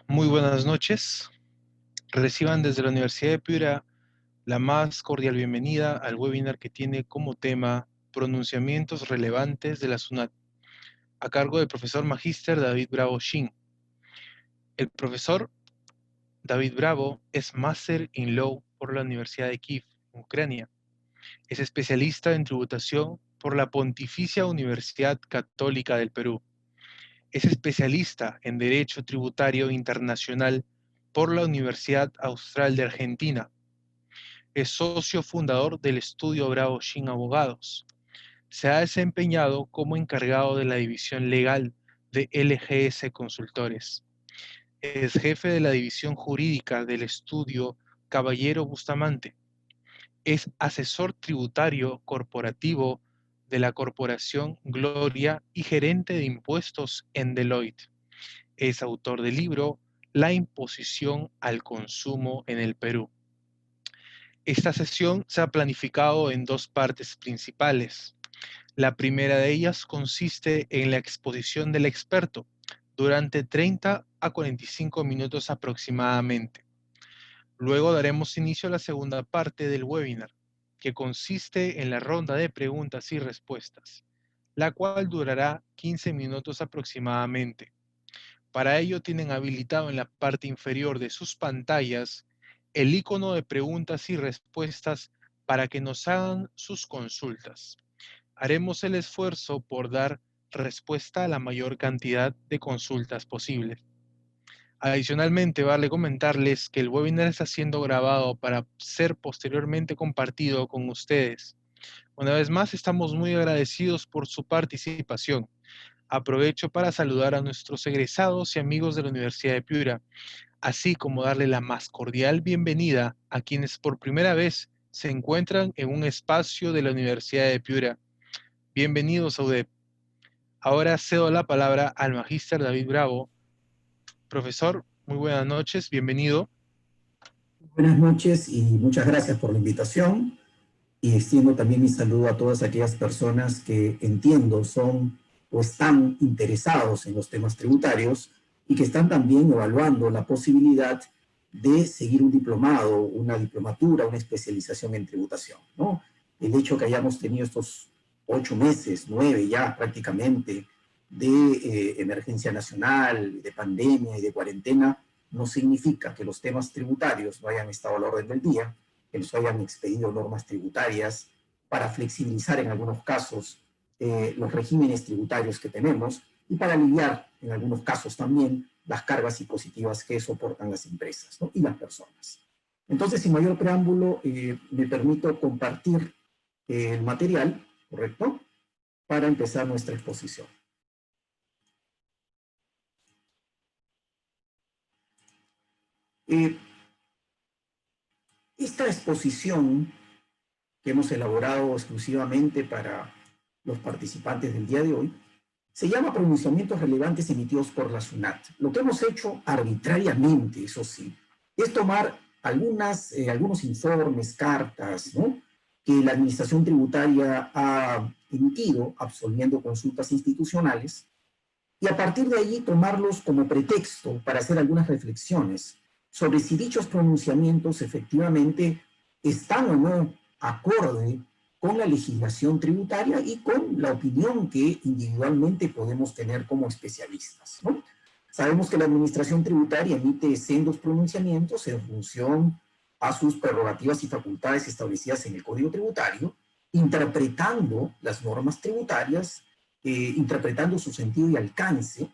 Muy buenas noches. Reciban desde la Universidad de Piura la más cordial bienvenida al webinar que tiene como tema Pronunciamientos relevantes de la SUNAT, a cargo del profesor magíster David Bravo Shin. El profesor David Bravo es Master in Law por la Universidad de Kiev, Ucrania. Es especialista en tributación por la Pontificia Universidad Católica del Perú. Es especialista en Derecho Tributario Internacional por la Universidad Austral de Argentina. Es socio fundador del estudio Bravo Shin Abogados. Se ha desempeñado como encargado de la división legal de LGS Consultores. Es jefe de la división jurídica del estudio Caballero Bustamante. Es asesor tributario corporativo de la Corporación Gloria y gerente de impuestos en Deloitte. Es autor del libro La imposición al consumo en el Perú. Esta sesión se ha planificado en dos partes principales. La primera de ellas consiste en la exposición del experto durante 30 a 45 minutos aproximadamente. Luego daremos inicio a la segunda parte del webinar, que consiste en la ronda de preguntas y respuestas, la cual durará 15 minutos aproximadamente. Para ello tienen habilitado en la parte inferior de sus pantallas el icono de preguntas y respuestas para que nos hagan sus consultas. Haremos el esfuerzo por dar respuesta a la mayor cantidad de consultas posibles. Adicionalmente, vale comentarles que el webinar está siendo grabado para ser posteriormente compartido con ustedes. Una vez más, estamos muy agradecidos por su participación. Aprovecho para saludar a nuestros egresados y amigos de la Universidad de Piura, así como darle la más cordial bienvenida a quienes por primera vez se encuentran en un espacio de la Universidad de Piura. Bienvenidos a UDEP. Ahora cedo la palabra al magíster David Bravo. Profesor, muy buenas noches, bienvenido. Buenas noches y muchas gracias por la invitación, y extiendo también mi saludo a todas aquellas personas que entiendo son o están interesados en los temas tributarios y que están también evaluando la posibilidad de seguir un diplomado, una diplomatura, una especialización en tributación, ¿no? El hecho que hayamos tenido estos 8 meses, 9 ya prácticamente, de emergencia nacional, de pandemia y de cuarentena, no significa que los temas tributarios no hayan estado al orden del día, que nos hayan expedido normas tributarias para flexibilizar en algunos casos los regímenes tributarios que tenemos y para aliviar en algunos casos también las cargas impositivas que soportan las empresas, ¿no? Y las personas. Entonces, sin mayor preámbulo, me permito compartir el material, ¿correcto?, para empezar nuestra exposición. Esta exposición que hemos elaborado exclusivamente para los participantes del día de hoy se llama Pronunciamientos relevantes emitidos por la SUNAT. Lo que hemos hecho arbitrariamente, eso sí, es tomar algunos informes, cartas, ¿no?, que la Administración Tributaria ha emitido absolviendo consultas institucionales, y a partir de allí tomarlos como pretexto para hacer algunas reflexiones sobre si dichos pronunciamientos efectivamente están o no acorde con la legislación tributaria y con la opinión que individualmente podemos tener como especialistas, ¿no? Sabemos que la Administración Tributaria emite sendos pronunciamientos en función a sus prerrogativas y facultades establecidas en el Código Tributario, interpretando las normas tributarias, interpretando su sentido y alcance,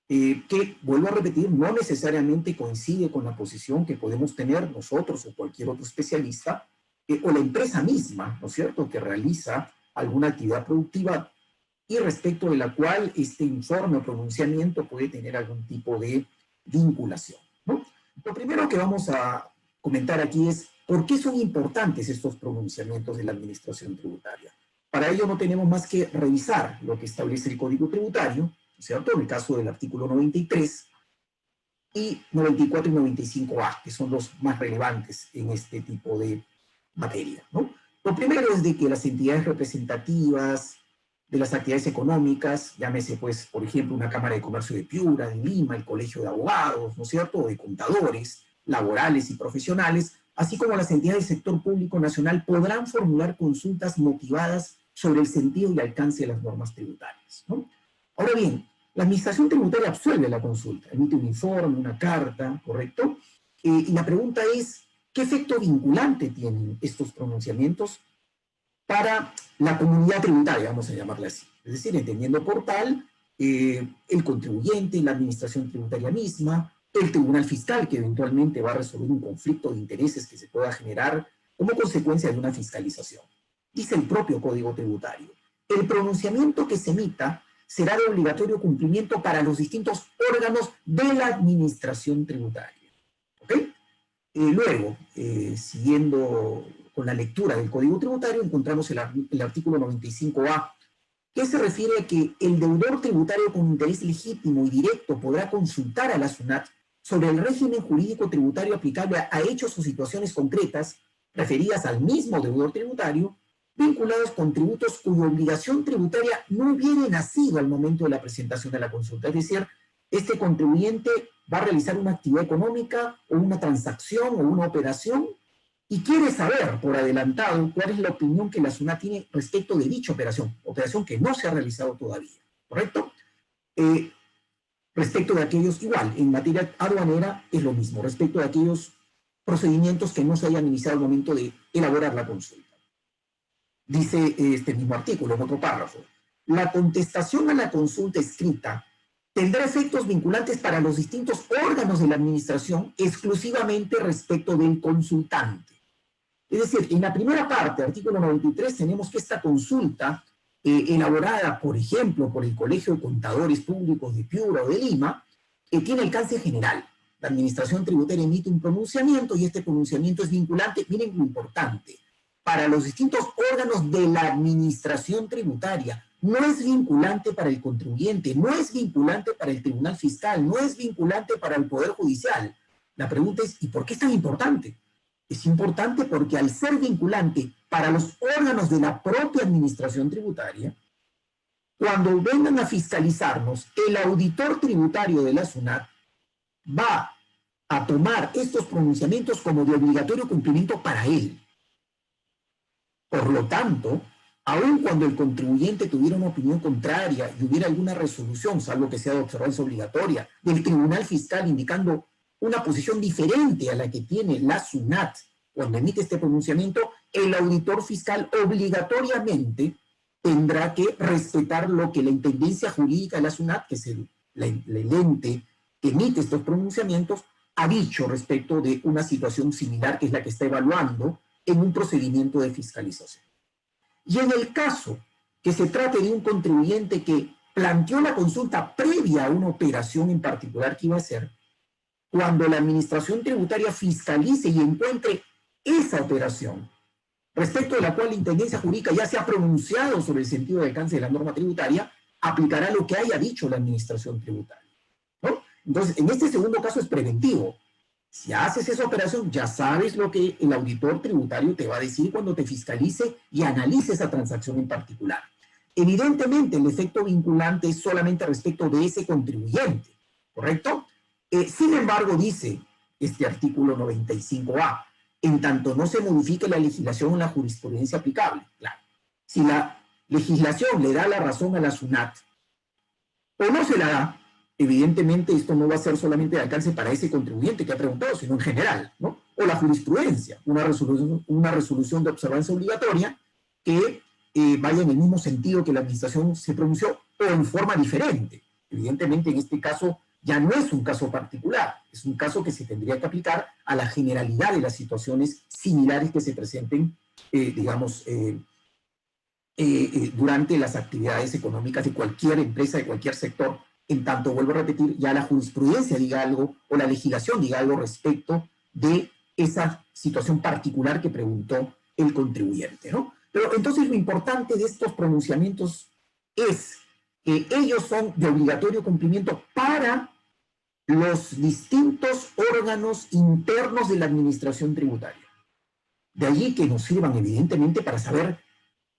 que, vuelvo a repetir, no necesariamente coincide con la posición que podemos tener nosotros o cualquier otro especialista, o la empresa misma, ¿no es cierto?, que realiza alguna actividad productiva y respecto de la cual este informe o pronunciamiento puede tener algún tipo de vinculación, ¿no? Lo primero que vamos a comentar aquí es por qué son importantes estos pronunciamientos de la Administración Tributaria. Para ello no tenemos más que revisar lo que establece el Código Tributario, ¿no es cierto?, en el caso del artículo 93, y 94 y 95A, que son los más relevantes en este tipo de materia, ¿no? Lo primero es de que las entidades representativas de las actividades económicas, llámese, pues, por ejemplo, una Cámara de Comercio de Piura, de Lima, el Colegio de Abogados, ¿no es cierto?, o de contadores, laborales y profesionales, así como las entidades del sector público nacional podrán formular consultas motivadas sobre el sentido y alcance de las normas tributarias, ¿no? Ahora bien, la Administración Tributaria absuelve la consulta, emite un informe, una carta, ¿correcto? Y la pregunta es, ¿qué efecto vinculante tienen estos pronunciamientos para la comunidad tributaria, vamos a llamarla así? Es decir, entendiendo por tal el contribuyente, la administración tributaria misma, el tribunal fiscal, que eventualmente va a resolver un conflicto de intereses que se pueda generar como consecuencia de una fiscalización. Dice el propio Código Tributario, el pronunciamiento que se emita será de obligatorio cumplimiento para los distintos órganos de la administración tributaria. ¿Ok? Luego, siguiendo con la lectura del Código Tributario, encontramos el artículo 95A, que se refiere a que el deudor tributario con interés legítimo y directo podrá consultar a la SUNAT sobre el régimen jurídico tributario aplicable a hechos o situaciones concretas referidas al mismo deudor tributario, vinculados con tributos cuya obligación tributaria no hubiera nacido al momento de la presentación de la consulta. Es decir, este contribuyente va a realizar una actividad económica o una transacción o una operación y quiere saber por adelantado cuál es la opinión que la SUNAT tiene respecto de dicha operación que no se ha realizado todavía, ¿correcto? Respecto de aquellos, igual, en materia aduanera es lo mismo, respecto de aquellos procedimientos que no se hayan iniciado al momento de elaborar la consulta. Dice este mismo artículo, en otro párrafo, la contestación a la consulta escrita tendrá efectos vinculantes para los distintos órganos de la administración exclusivamente respecto del consultante. Es decir, en la primera parte, artículo 93, tenemos que esta consulta, elaborada, por ejemplo, por el Colegio de Contadores Públicos de Piura o de Lima, tiene alcance general. La Administración Tributaria emite un pronunciamiento y este pronunciamiento es vinculante. Miren lo importante, para los distintos órganos de la Administración Tributaria. No es vinculante para el contribuyente, no es vinculante para el Tribunal Fiscal, no es vinculante para el Poder Judicial. La pregunta es, ¿y por qué es tan importante? Es importante porque al ser vinculante para los órganos de la propia Administración Tributaria, cuando vengan a fiscalizarnos, el auditor tributario de la SUNAT va a tomar estos pronunciamientos como de obligatorio cumplimiento para él. Por lo tanto, aun cuando el contribuyente tuviera una opinión contraria y hubiera alguna resolución, salvo que sea de observancia obligatoria, del Tribunal Fiscal indicando una posición diferente a la que tiene la SUNAT cuando emite este pronunciamiento, el auditor fiscal obligatoriamente tendrá que respetar lo que la intendencia jurídica de la SUNAT, que es el ente que emite estos pronunciamientos, ha dicho respecto de una situación similar que es la que está evaluando en un procedimiento de fiscalización. Y en el caso que se trate de un contribuyente que planteó la consulta previa a una operación en particular que iba a hacer, cuando la Administración Tributaria fiscalice y encuentre esa operación, respecto de la cual la intendencia jurídica ya se ha pronunciado sobre el sentido de alcance de la norma tributaria, aplicará lo que haya dicho la Administración Tributaria, ¿no? Entonces, en este segundo caso es preventivo. Si haces esa operación, ya sabes lo que el auditor tributario te va a decir cuando te fiscalice y analice esa transacción en particular. Evidentemente, el efecto vinculante es solamente respecto de ese contribuyente, ¿correcto? Sin embargo, dice este artículo 95A, en tanto no se modifique la legislación o la jurisprudencia aplicable. Claro, si la legislación le da la razón a la SUNAT o no se la da, evidentemente esto no va a ser solamente de alcance para ese contribuyente que ha preguntado, sino en general, ¿no? O la jurisprudencia, una resolución de observancia obligatoria que vaya en el mismo sentido que la administración se pronunció o en forma diferente. Evidentemente, en este caso ya no es un caso particular, es un caso que se tendría que aplicar a la generalidad de las situaciones similares que se presenten, durante las actividades económicas de cualquier empresa, de cualquier sector, en tanto, vuelvo a repetir, ya la jurisprudencia diga algo o la legislación diga algo respecto de esa situación particular que preguntó el contribuyente, ¿no? Pero entonces lo importante de estos pronunciamientos es que ellos son de obligatorio cumplimiento para los distintos órganos internos de la administración tributaria. De allí que nos sirvan evidentemente para saber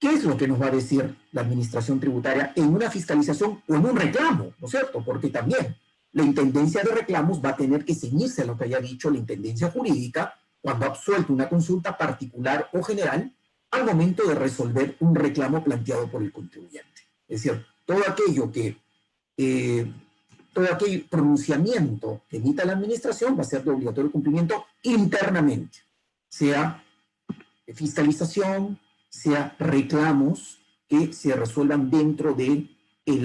¿qué es lo que nos va a decir la administración tributaria en una fiscalización o en un reclamo? ¿No es cierto? Porque también la intendencia de reclamos va a tener que ceñirse a lo que haya dicho la intendencia jurídica cuando absuelta una consulta particular o general al momento de resolver un reclamo planteado por el contribuyente. Es decir, todo aquel pronunciamiento que emita la administración va a ser de obligatorio cumplimiento internamente, sea fiscalización, sea reclamos que se resuelvan dentro del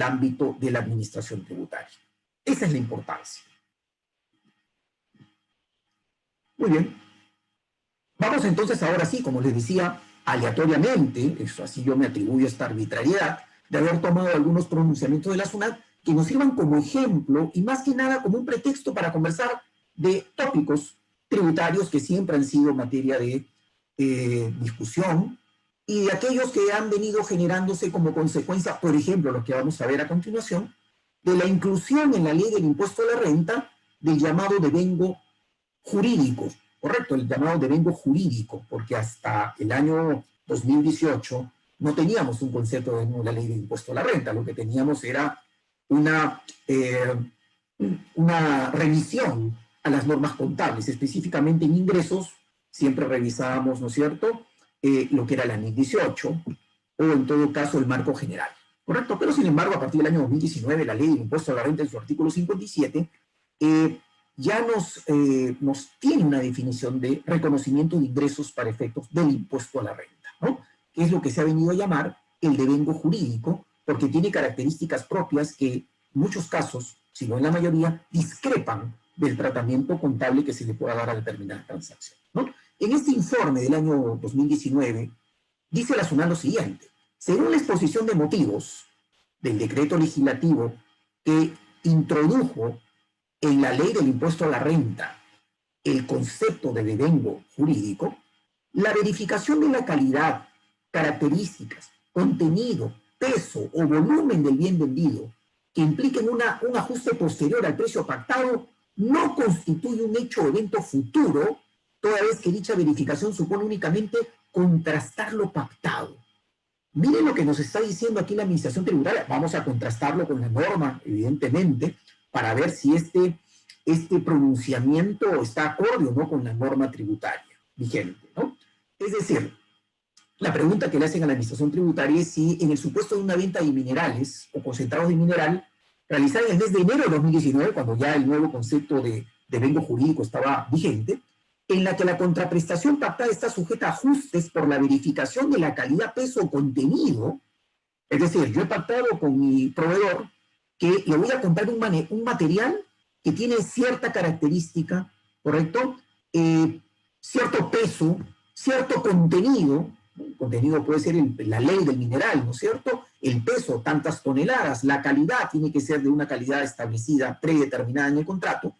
ámbito de la administración tributaria. Esa es la importancia. Muy bien. Vamos entonces ahora sí, como les decía, aleatoriamente, eso así yo me atribuyo esta arbitrariedad, de haber tomado algunos pronunciamientos de la SUNAT que nos sirvan como ejemplo y más que nada como un pretexto para conversar de tópicos tributarios que siempre han sido materia de discusión y de aquellos que han venido generándose como consecuencia, por ejemplo, lo que vamos a ver a continuación, de la inclusión en la ley del impuesto a la renta del llamado devengo jurídico, correcto, el llamado devengo jurídico, porque hasta el año 2018 no teníamos un concepto de una ley de impuesto a la renta, lo que teníamos era una revisión a las normas contables, específicamente en ingresos, siempre revisábamos, ¿no es cierto?, lo que era la NIC 18, o en todo caso el marco general, ¿correcto? Pero sin embargo, a partir del año 2019, la ley del impuesto a la renta en su artículo 57 ya nos tiene una definición de reconocimiento de ingresos para efectos del impuesto a la renta, ¿no? Que es lo que se ha venido a llamar el devengo jurídico, porque tiene características propias que en muchos casos, si no en la mayoría, discrepan del tratamiento contable que se le pueda dar a determinada transacción, ¿no? En este informe del año 2019, dice la SUNAT lo siguiente: según la exposición de motivos del decreto legislativo que introdujo en la ley del impuesto a la renta el concepto de devengo jurídico, la verificación de la calidad, características, contenido, peso o volumen del bien vendido que impliquen un ajuste posterior al precio pactado no constituye un hecho o evento futuro, toda vez que dicha verificación supone únicamente contrastar lo pactado. Miren lo que nos está diciendo aquí la administración tributaria. Vamos a contrastarlo con la norma, evidentemente, para ver si este pronunciamiento está acorde o no con la norma tributaria vigente, ¿no? Es decir, la pregunta que le hacen a la administración tributaria es si en el supuesto de una venta de minerales o concentrados de mineral realizada en el mes de enero de 2019, cuando ya el nuevo concepto de devengo jurídico estaba vigente, en la que la contraprestación pactada está sujeta a ajustes por la verificación de la calidad, peso o contenido. Es decir, yo he pactado con mi proveedor que le voy a comprar un material que tiene cierta característica, ¿correcto? Cierto peso, cierto contenido. El contenido puede ser la ley del mineral, ¿no es cierto? El peso, tantas toneladas, la calidad tiene que ser de una calidad establecida, predeterminada en el contrato,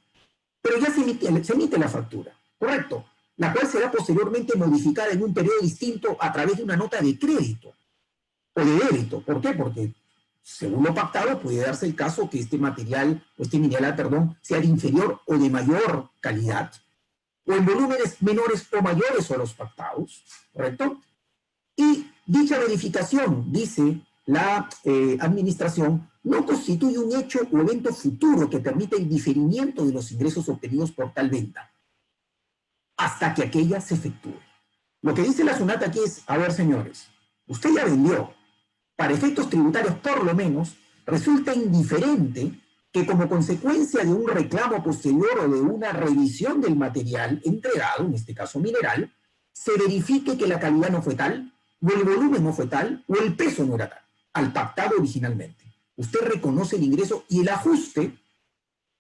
pero ya se emite la factura, ¿correcto? La cual será posteriormente modificada en un periodo distinto a través de una nota de crédito o de débito. ¿Por qué? Porque según lo pactado puede darse el caso que este material, o este mineral, perdón, sea de inferior o de mayor calidad, o en volúmenes menores o mayores a los pactados, ¿correcto? Y dicha verificación, dice la administración, no constituye un hecho o evento futuro que permita el diferimiento de los ingresos obtenidos por tal venta, hasta que aquella se efectúe. Lo que dice la SUNAT aquí es, a ver, señores, usted ya vendió. Para efectos tributarios, por lo menos, resulta indiferente que como consecuencia de un reclamo posterior o de una revisión del material entregado, en este caso mineral, se verifique que la calidad no fue tal, o el volumen no fue tal, o el peso no era tal, al pactado originalmente. Usted reconoce el ingreso y el ajuste,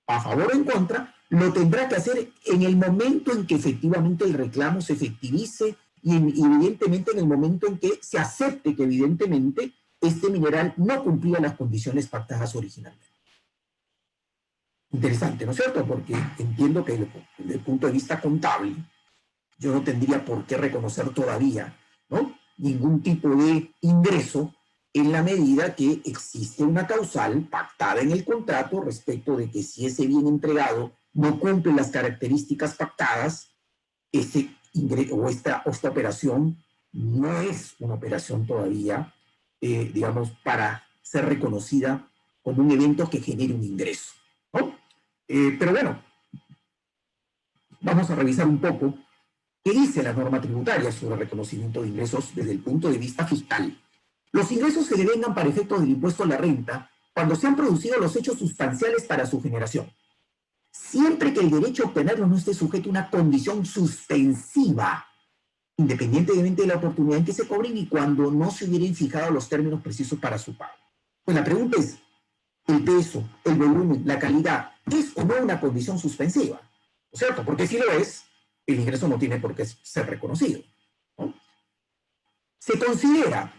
a favor o en contra, lo tendrá que hacer en el momento en que efectivamente el reclamo se efectivice y evidentemente en el momento en que se acepte que evidentemente este mineral no cumplía las condiciones pactadas originalmente. Interesante, ¿no es cierto? Porque entiendo que desde el punto de vista contable, yo no tendría por qué reconocer todavía, ¿no?, ningún tipo de ingreso en la medida que existe una causal pactada en el contrato respecto de que si ese bien entregado no cumple las características pactadas, ese ingreso o esta operación no es una operación todavía, digamos, para ser reconocida como un evento que genere un ingreso, ¿no? Pero bueno, vamos a revisar un poco qué dice la norma tributaria sobre reconocimiento de ingresos desde el punto de vista fiscal. Los ingresos se devengan para efectos del impuesto a la renta cuando se han producido los hechos sustanciales para su generación, siempre que el derecho a obtenerlos no esté sujeto a una condición suspensiva, independientemente de la oportunidad en que se cobren y cuando no se hubieran fijado los términos precisos para su pago. Pues la pregunta es, ¿el peso, el volumen, la calidad, es o no una condición suspensiva? ¿No es cierto? Porque si lo es, el ingreso no tiene por qué ser reconocido, ¿no? Se considera,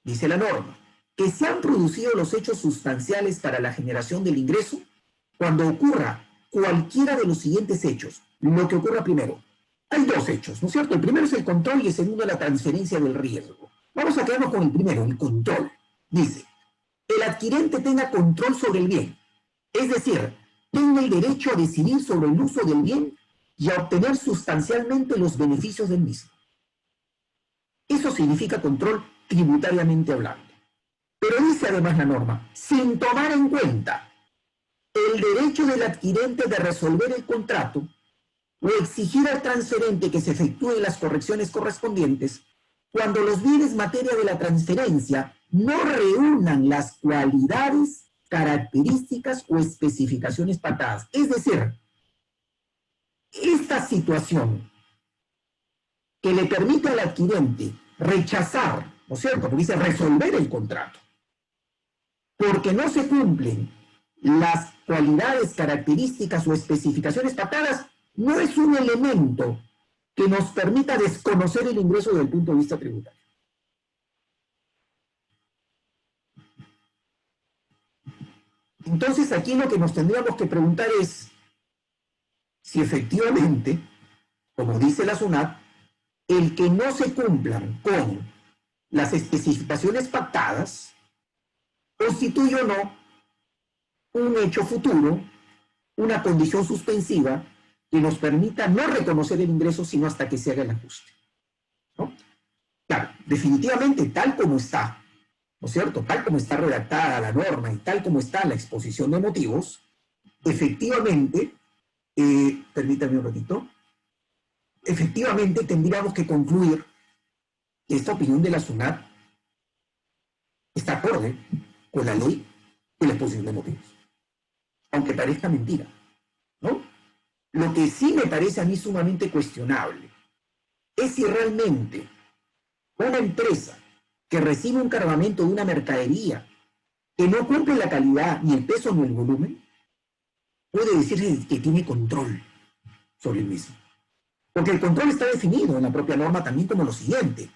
dice la norma, que se han producido los hechos sustanciales para la generación del ingreso cuando ocurra cualquiera de los siguientes hechos. Lo que ocurra primero. Hay dos hechos, ¿no es cierto? El primero es el control y el segundo la transferencia del riesgo. Vamos a quedarnos con el primero, el control. Dice, el adquirente tenga control sobre el bien, es decir, tenga el derecho a decidir sobre el uso del bien y a obtener sustancialmente los beneficios del mismo. Eso significa control tributariamente hablando. Pero dice además la norma, sin tomar en cuenta el derecho del adquirente de resolver el contrato o exigir al transferente que se efectúen las correcciones correspondientes cuando los bienes materia de la transferencia no reúnan las cualidades, características o especificaciones pactadas. Es decir, esta situación que le permite al adquirente rechazar, ¿no es cierto? Porque dice resolver el contrato, porque no se cumplen las cualidades, características o especificaciones pactadas, no es un elemento que nos permita desconocer el ingreso desde el punto de vista tributario. Entonces aquí lo que nos tendríamos que preguntar es si efectivamente, como dice la SUNAT, el que no se cumplan con las especificaciones pactadas constituye o no un hecho futuro, una condición suspensiva que nos permita no reconocer el ingreso sino hasta que se haga el ajuste, ¿no? Claro, definitivamente tal como está, ¿no es cierto? Tal como está redactada la norma y tal como está la exposición de motivos, efectivamente, permítame un ratito, efectivamente tendríamos que concluir que esta opinión de la SUNAT está acorde con la ley y la exposición de motivos, aunque parezca mentira, ¿no? Lo que sí me parece a mí sumamente cuestionable es si realmente una empresa que recibe un cargamento de una mercadería que no cumple la calidad, ni el peso, ni el volumen, puede decirse que tiene control sobre el mismo. Porque el control está definido en la propia norma también como lo siguiente: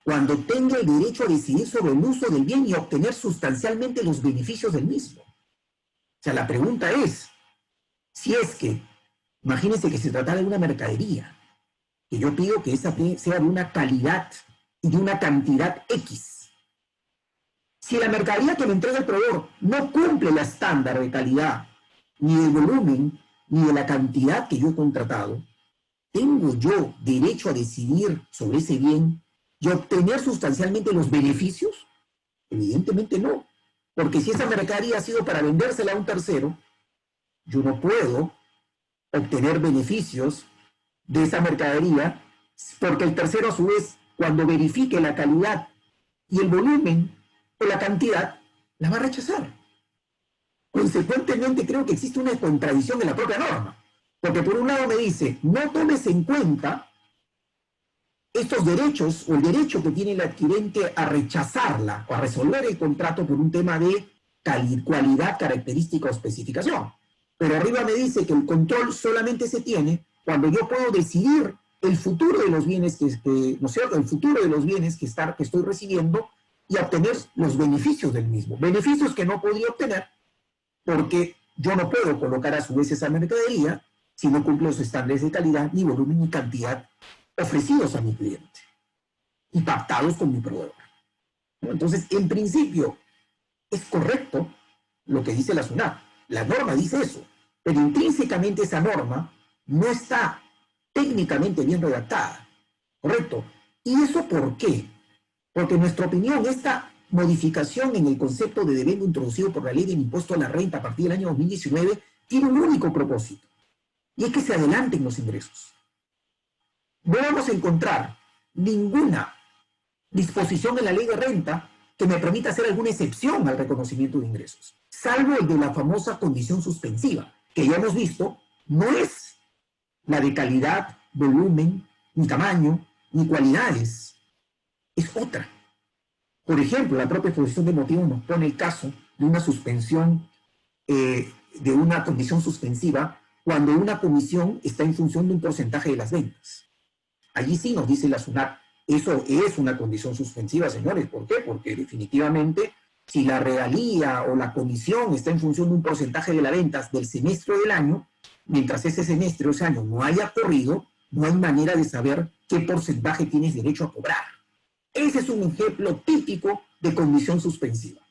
cuando tenga el derecho a decidir sobre el uso del bien y a obtener sustancialmente los beneficios del mismo. O sea, la pregunta es, si es que, imagínense que se tratara de una mercadería, que yo pido que esa sea de una calidad y de una cantidad X. Si la mercadería que me entrega el proveedor no cumple el estándar de calidad, ni del volumen, ni de la cantidad que yo he contratado, ¿tengo yo derecho a decidir sobre ese bien y obtener sustancialmente los beneficios? Evidentemente no, porque si esa mercadería ha sido para vendérsela a un tercero, yo no puedo obtener beneficios de esa mercadería, porque el tercero a su vez, cuando verifique la calidad y el volumen o la cantidad, la va a rechazar. Consecuentemente creo que existe una contradicción en la propia norma, porque por un lado me dice, no tomes en cuenta estos derechos o el derecho que tiene el adquirente a rechazarla o a resolver el contrato por un tema de cualidad, característica o especificación. Pero arriba me dice que el control solamente se tiene cuando yo puedo decidir el futuro de los bienes ¿no es cierto? El futuro de los bienes que estoy recibiendo y obtener los beneficios del mismo. Beneficios que no podría obtener porque yo no puedo colocar a su vez esa mercadería si no cumple los estándares de calidad, ni volumen, ni cantidad ofrecidos a mi cliente y pactados con mi proveedor. Entonces, en principio, es correcto lo que dice la SUNAT. La norma dice eso, pero intrínsecamente esa norma no está técnicamente bien redactada, ¿correcto? ¿Y eso por qué? Porque en nuestra opinión, esta modificación en el concepto de devengo introducido por la ley del impuesto a la renta a partir del año 2019 tiene un único propósito, y es que se adelanten los ingresos. No vamos a encontrar ninguna disposición en la ley de renta que me permita hacer alguna excepción al reconocimiento de ingresos, salvo el de la famosa condición suspensiva, que ya hemos visto, no es la de calidad, volumen, ni tamaño, ni cualidades, es otra. Por ejemplo, la propia exposición de motivos nos pone el caso de una suspensión, de una condición suspensiva, cuando una comisión está en función de un porcentaje de las ventas. Allí sí nos dice la SUNAT, eso es una condición suspensiva, señores. ¿Por qué? Porque definitivamente, si la regalía o la comisión está en función de un porcentaje de las ventas del semestre del año, mientras ese semestre o ese año no haya corrido, no hay manera de saber qué porcentaje tienes derecho a cobrar. Ese es un ejemplo típico de condición suspensiva.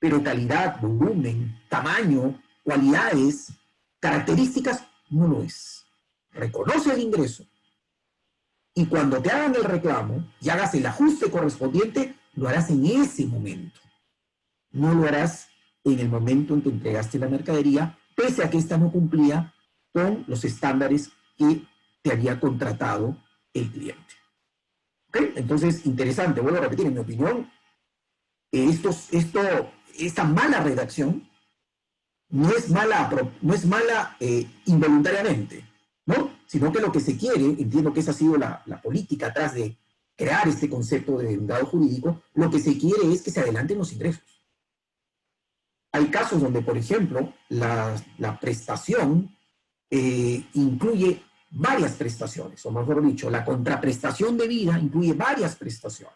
Pero calidad, volumen, tamaño, cualidades, características, no lo es. Reconoce el ingreso y cuando te hagan el reclamo y hagas el ajuste correspondiente, lo harás en ese momento. No lo harás en el momento en que entregaste la mercadería, pese a que ésta no cumplía con los estándares que te había contratado el cliente. ¿Okay? Entonces, interesante, vuelvo a repetir, en mi opinión, esta mala redacción no es mala involuntariamente, ¿no? Sino que lo que se quiere, entiendo que esa ha sido la política atrás de crear este concepto de endeudado jurídico, lo que se quiere es que se adelanten los ingresos. Hay casos donde, por ejemplo, la prestación incluye varias prestaciones, o mejor dicho, la contraprestación debida incluye varias prestaciones.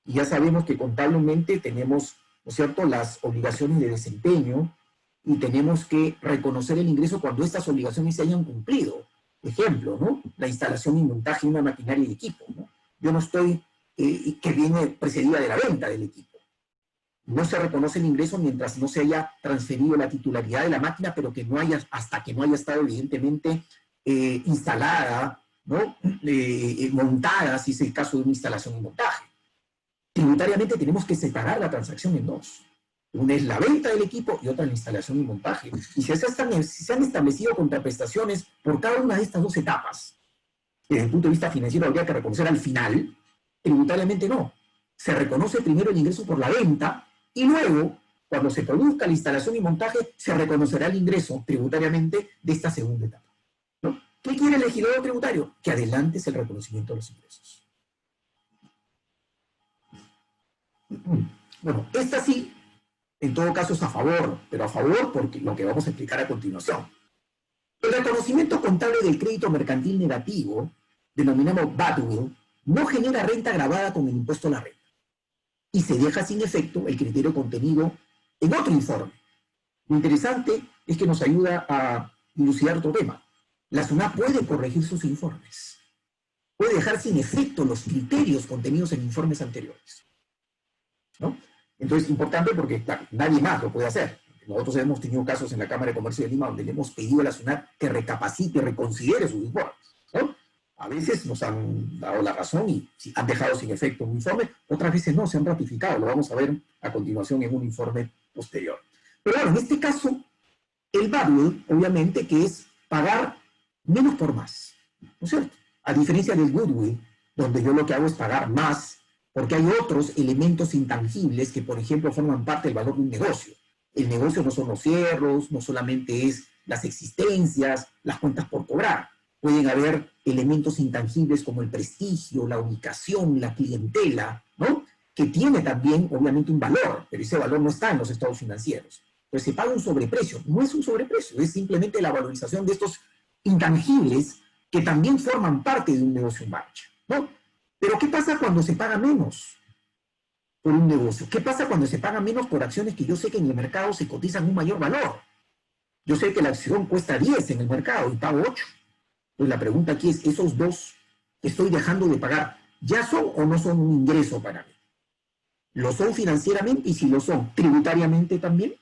Y ya sabemos que contablemente tenemos, ¿no es cierto?, las obligaciones de desempeño y tenemos que reconocer el ingreso cuando estas obligaciones se hayan cumplido. Ejemplo, ¿no? La instalación y montaje de una maquinaria y equipo, ¿no? Yo no estoy, que viene precedida de la venta del equipo. No se reconoce el ingreso mientras no se haya transferido la titularidad de la máquina, pero que no haya, hasta que no haya estado evidentemente instalada, ¿no? Montada, si es el caso de una instalación y montaje. Tributariamente tenemos que separar la transacción en dos. Una es la venta del equipo y otra la instalación y montaje. Y si se han establecido contraprestaciones por cada una de estas dos etapas, desde el punto de vista financiero habría que reconocer al final, tributariamente no. Se reconoce primero el ingreso por la venta y luego, cuando se produzca la instalación y montaje, se reconocerá el ingreso tributariamente de esta segunda etapa, ¿no? ¿Qué quiere el legislador tributario? Que adelantes el reconocimiento de los ingresos. Bueno, esta sí, en todo caso es a favor, pero a favor porque lo que vamos a explicar a continuación. El reconocimiento contable del crédito mercantil negativo, denominado badwill, no genera renta gravada con el impuesto a la renta y se deja sin efecto el criterio contenido en otro informe. Lo interesante es que nos ayuda a dilucidar otro tema. La SUNAT puede corregir sus informes, puede dejar sin efecto los criterios contenidos en informes anteriores, ¿no? Entonces, importante porque claro, nadie más lo puede hacer. Nosotros hemos tenido casos en la Cámara de Comercio de Lima donde le hemos pedido a la SUNAT que recapacite, reconsidere sus informes, ¿no? A veces nos han dado la razón y han dejado sin efecto un informe, otras veces no, se han ratificado. Lo vamos a ver a continuación en un informe posterior. Pero bueno, en este caso, el badwill, obviamente, que es pagar menos por más, ¿no es cierto? A diferencia del goodwill, donde yo lo que hago es pagar más, porque hay otros elementos intangibles que, por ejemplo, forman parte del valor de un negocio. El negocio no son los cierros, no solamente es las existencias, las cuentas por cobrar. Pueden haber elementos intangibles como el prestigio, la ubicación, la clientela, ¿no? Que tiene también, obviamente, un valor, pero ese valor no está en los estados financieros. Pues se paga un sobreprecio. No es un sobreprecio, es simplemente la valorización de estos intangibles que también forman parte de un negocio en marcha, ¿no? Pero ¿qué pasa cuando se paga menos por un negocio? ¿Qué pasa cuando se paga menos por acciones que yo sé que en el mercado se cotizan un mayor valor? Yo sé que la acción cuesta 10 en el mercado y pago 8. Entonces la pregunta aquí es, ¿esos dos que estoy dejando de pagar ya son o no son un ingreso para mí? ¿Lo son financieramente? Y si lo son, ¿tributariamente también?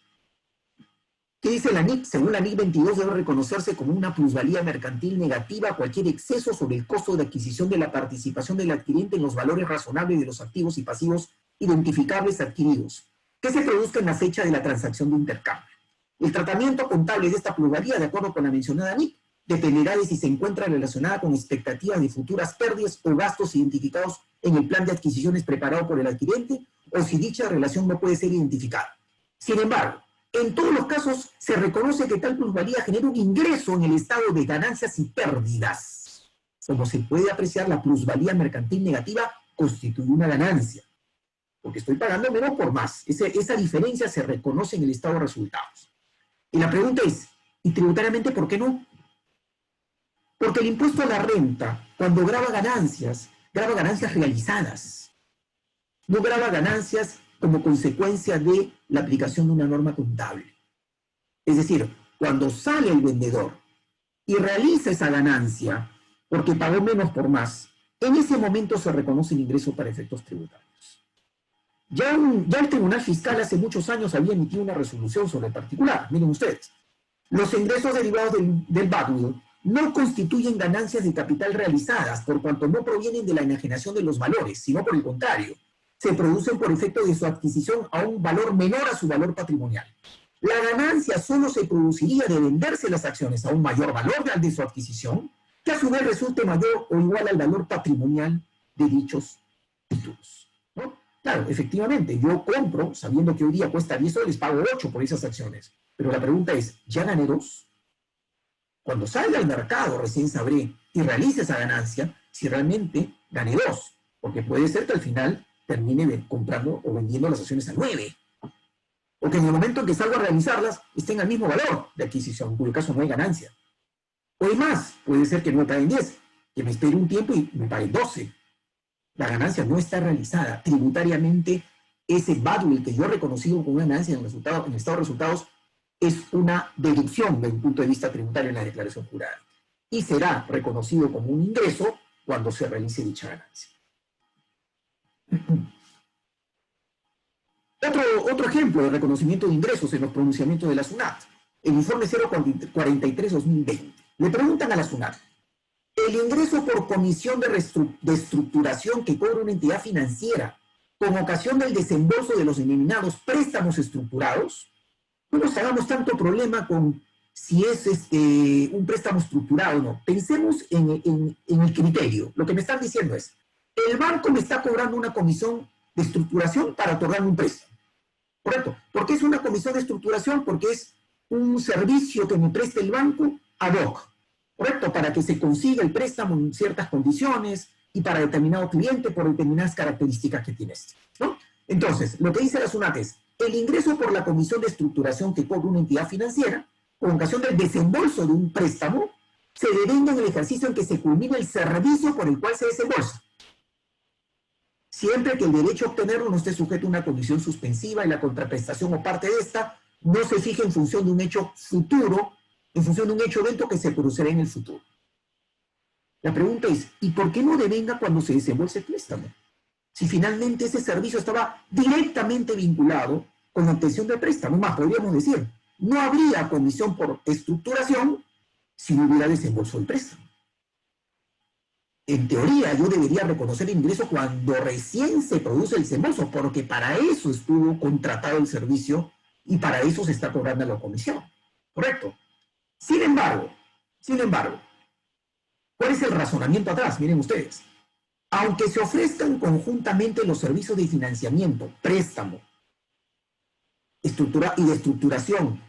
¿Qué dice la NIC? Según la NIC 22 debe reconocerse como una plusvalía mercantil negativa cualquier exceso sobre el costo de adquisición de la participación del adquirente en los valores razonables de los activos y pasivos identificables adquiridos, que se produzca en la fecha de la transacción de intercambio. El tratamiento contable de esta plusvalía, de acuerdo con la mencionada NIC, dependerá de si se encuentra relacionada con expectativas de futuras pérdidas o gastos identificados en el plan de adquisiciones preparado por el adquirente o si dicha relación no puede ser identificada. Sin embargo, en todos los casos se reconoce que tal plusvalía genera un ingreso en el estado de ganancias y pérdidas. Como se puede apreciar, la plusvalía mercantil negativa constituye una ganancia, porque estoy pagando menos por más. Esa diferencia se reconoce en el estado de resultados. Y la pregunta es, ¿y tributariamente por qué no? Porque el impuesto a la renta, cuando grava ganancias realizadas. No grava ganancias como consecuencia de la aplicación de una norma contable. Es decir, cuando sale el vendedor y realiza esa ganancia porque pagó menos por más, en ese momento se reconoce el ingreso para efectos tributarios. Ya el Tribunal Fiscal hace muchos años había emitido una resolución sobre el particular. Miren ustedes, los ingresos derivados del badwill no constituyen ganancias de capital realizadas, por cuanto no provienen de la enajenación de los valores, sino por el contrario, se producen por efecto de su adquisición a un valor menor a su valor patrimonial. La ganancia solo se produciría de venderse las acciones a un mayor valor de su adquisición, que a su vez resulte mayor o igual al valor patrimonial de dichos títulos, ¿no? Claro, efectivamente, yo compro, sabiendo que hoy día cuesta 10 soles, pago 8 por esas acciones. Pero la pregunta es, ¿ya gané 2? Cuando salga al mercado recién sabré y realice esa ganancia si realmente gané 2, porque puede ser que al final termine comprando o vendiendo las acciones a 9. O que en el momento en que salga a realizarlas estén al mismo valor de adquisición, en cuyo caso no hay ganancia. O hay más, puede ser que no me paguen 10, que me espere un tiempo y me paguen 12. La ganancia no está realizada. Tributariamente, ese badwill que yo he reconocido como una ganancia en el estado de resultados es una deducción desde un punto de vista tributario en la declaración jurada. Y será reconocido como un ingreso cuando se realice dicha ganancia. Otro ejemplo de reconocimiento de ingresos en los pronunciamientos de la SUNAT, el informe 043-2020. Le preguntan a la SUNAT, ¿el ingreso por comisión de estructuración que cobra una entidad financiera con ocasión del desembolso de los denominados préstamos estructurados? No nos hagamos tanto problema con si es un préstamo estructurado o no. Pensemos en el criterio. Lo que me están diciendo es, el banco me está cobrando una comisión de estructuración para otorgarme un préstamo. ¿Correcto? ¿Por qué es una comisión de estructuración? Porque es un servicio que me presta el banco ad hoc. ¿Correcto? Para que se consiga el préstamo en ciertas condiciones y para determinado cliente por determinadas características que tiene este, ¿no? Entonces, lo que dice la SUNAT es, el ingreso por la comisión de estructuración que cobra una entidad financiera, con ocasión del desembolso de un préstamo, se devenga en el ejercicio en que se culmina el servicio por el cual se desembolsa. Siempre que el derecho a obtenerlo no esté sujeto a una condición suspensiva y la contraprestación o parte de esta no se fije en función de un hecho futuro, en función de un hecho evento que se producirá en el futuro. La pregunta es, ¿y por qué no devenga cuando se desembolse el préstamo? Si finalmente ese servicio estaba directamente vinculado con la obtención del préstamo. Más, podríamos decir, no habría comisión por estructuración si no hubiera desembolso del préstamo. En teoría, yo debería reconocer el ingreso cuando recién se produce el desembolso, porque para eso estuvo contratado el servicio y para eso se está cobrando la comisión. ¿Correcto? Sin embargo, ¿cuál es el razonamiento atrás? Miren ustedes. Aunque se ofrezcan conjuntamente los servicios de financiamiento, préstamo, estructura y de estructuración,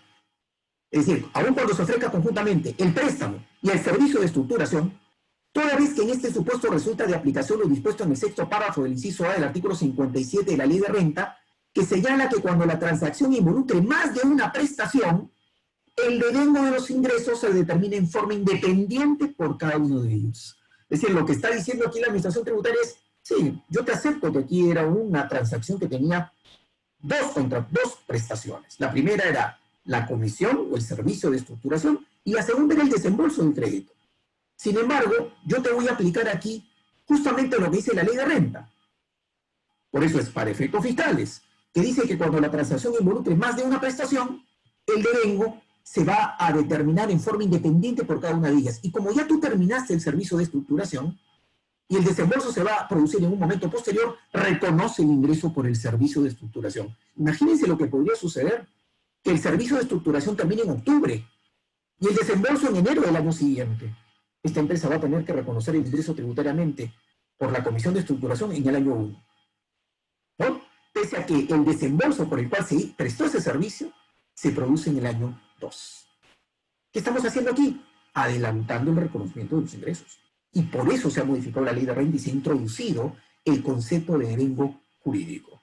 es decir, aun cuando se ofrezca conjuntamente el préstamo y el servicio de estructuración, toda vez que en este supuesto resulta de aplicación lo dispuesto en el sexto párrafo del inciso A del artículo 57 de la Ley de Renta, que señala que cuando la transacción involucre más de una prestación, el devengo de los ingresos se determina en forma independiente por cada uno de ellos. Es decir, lo que está diciendo aquí la Administración Tributaria es, sí, yo te acepto que aquí era una transacción que tenía dos prestaciones. La primera era la comisión o el servicio de estructuración y la segunda era el desembolso del crédito. Sin embargo, yo te voy a aplicar aquí justamente lo que dice la Ley de Renta. Por eso es para efectos fiscales, que dice que cuando la transacción involucre más de una prestación, el devengo se va a determinar en forma independiente por cada una de ellas. Y como ya tú terminaste el servicio de estructuración y el desembolso se va a producir en un momento posterior, reconoce el ingreso por el servicio de estructuración. Imagínense lo que podría suceder, que el servicio de estructuración termine en octubre y el desembolso en enero del año siguiente. Esta empresa va a tener que reconocer el ingreso tributariamente por la comisión de estructuración en el año 1. ¿No? Pese a que el desembolso por el cual se prestó ese servicio se produce en el año 2. ¿Qué estamos haciendo aquí? Adelantando el reconocimiento de los ingresos. Y por eso se ha modificado la ley de renta y se ha introducido el concepto de devengo jurídico.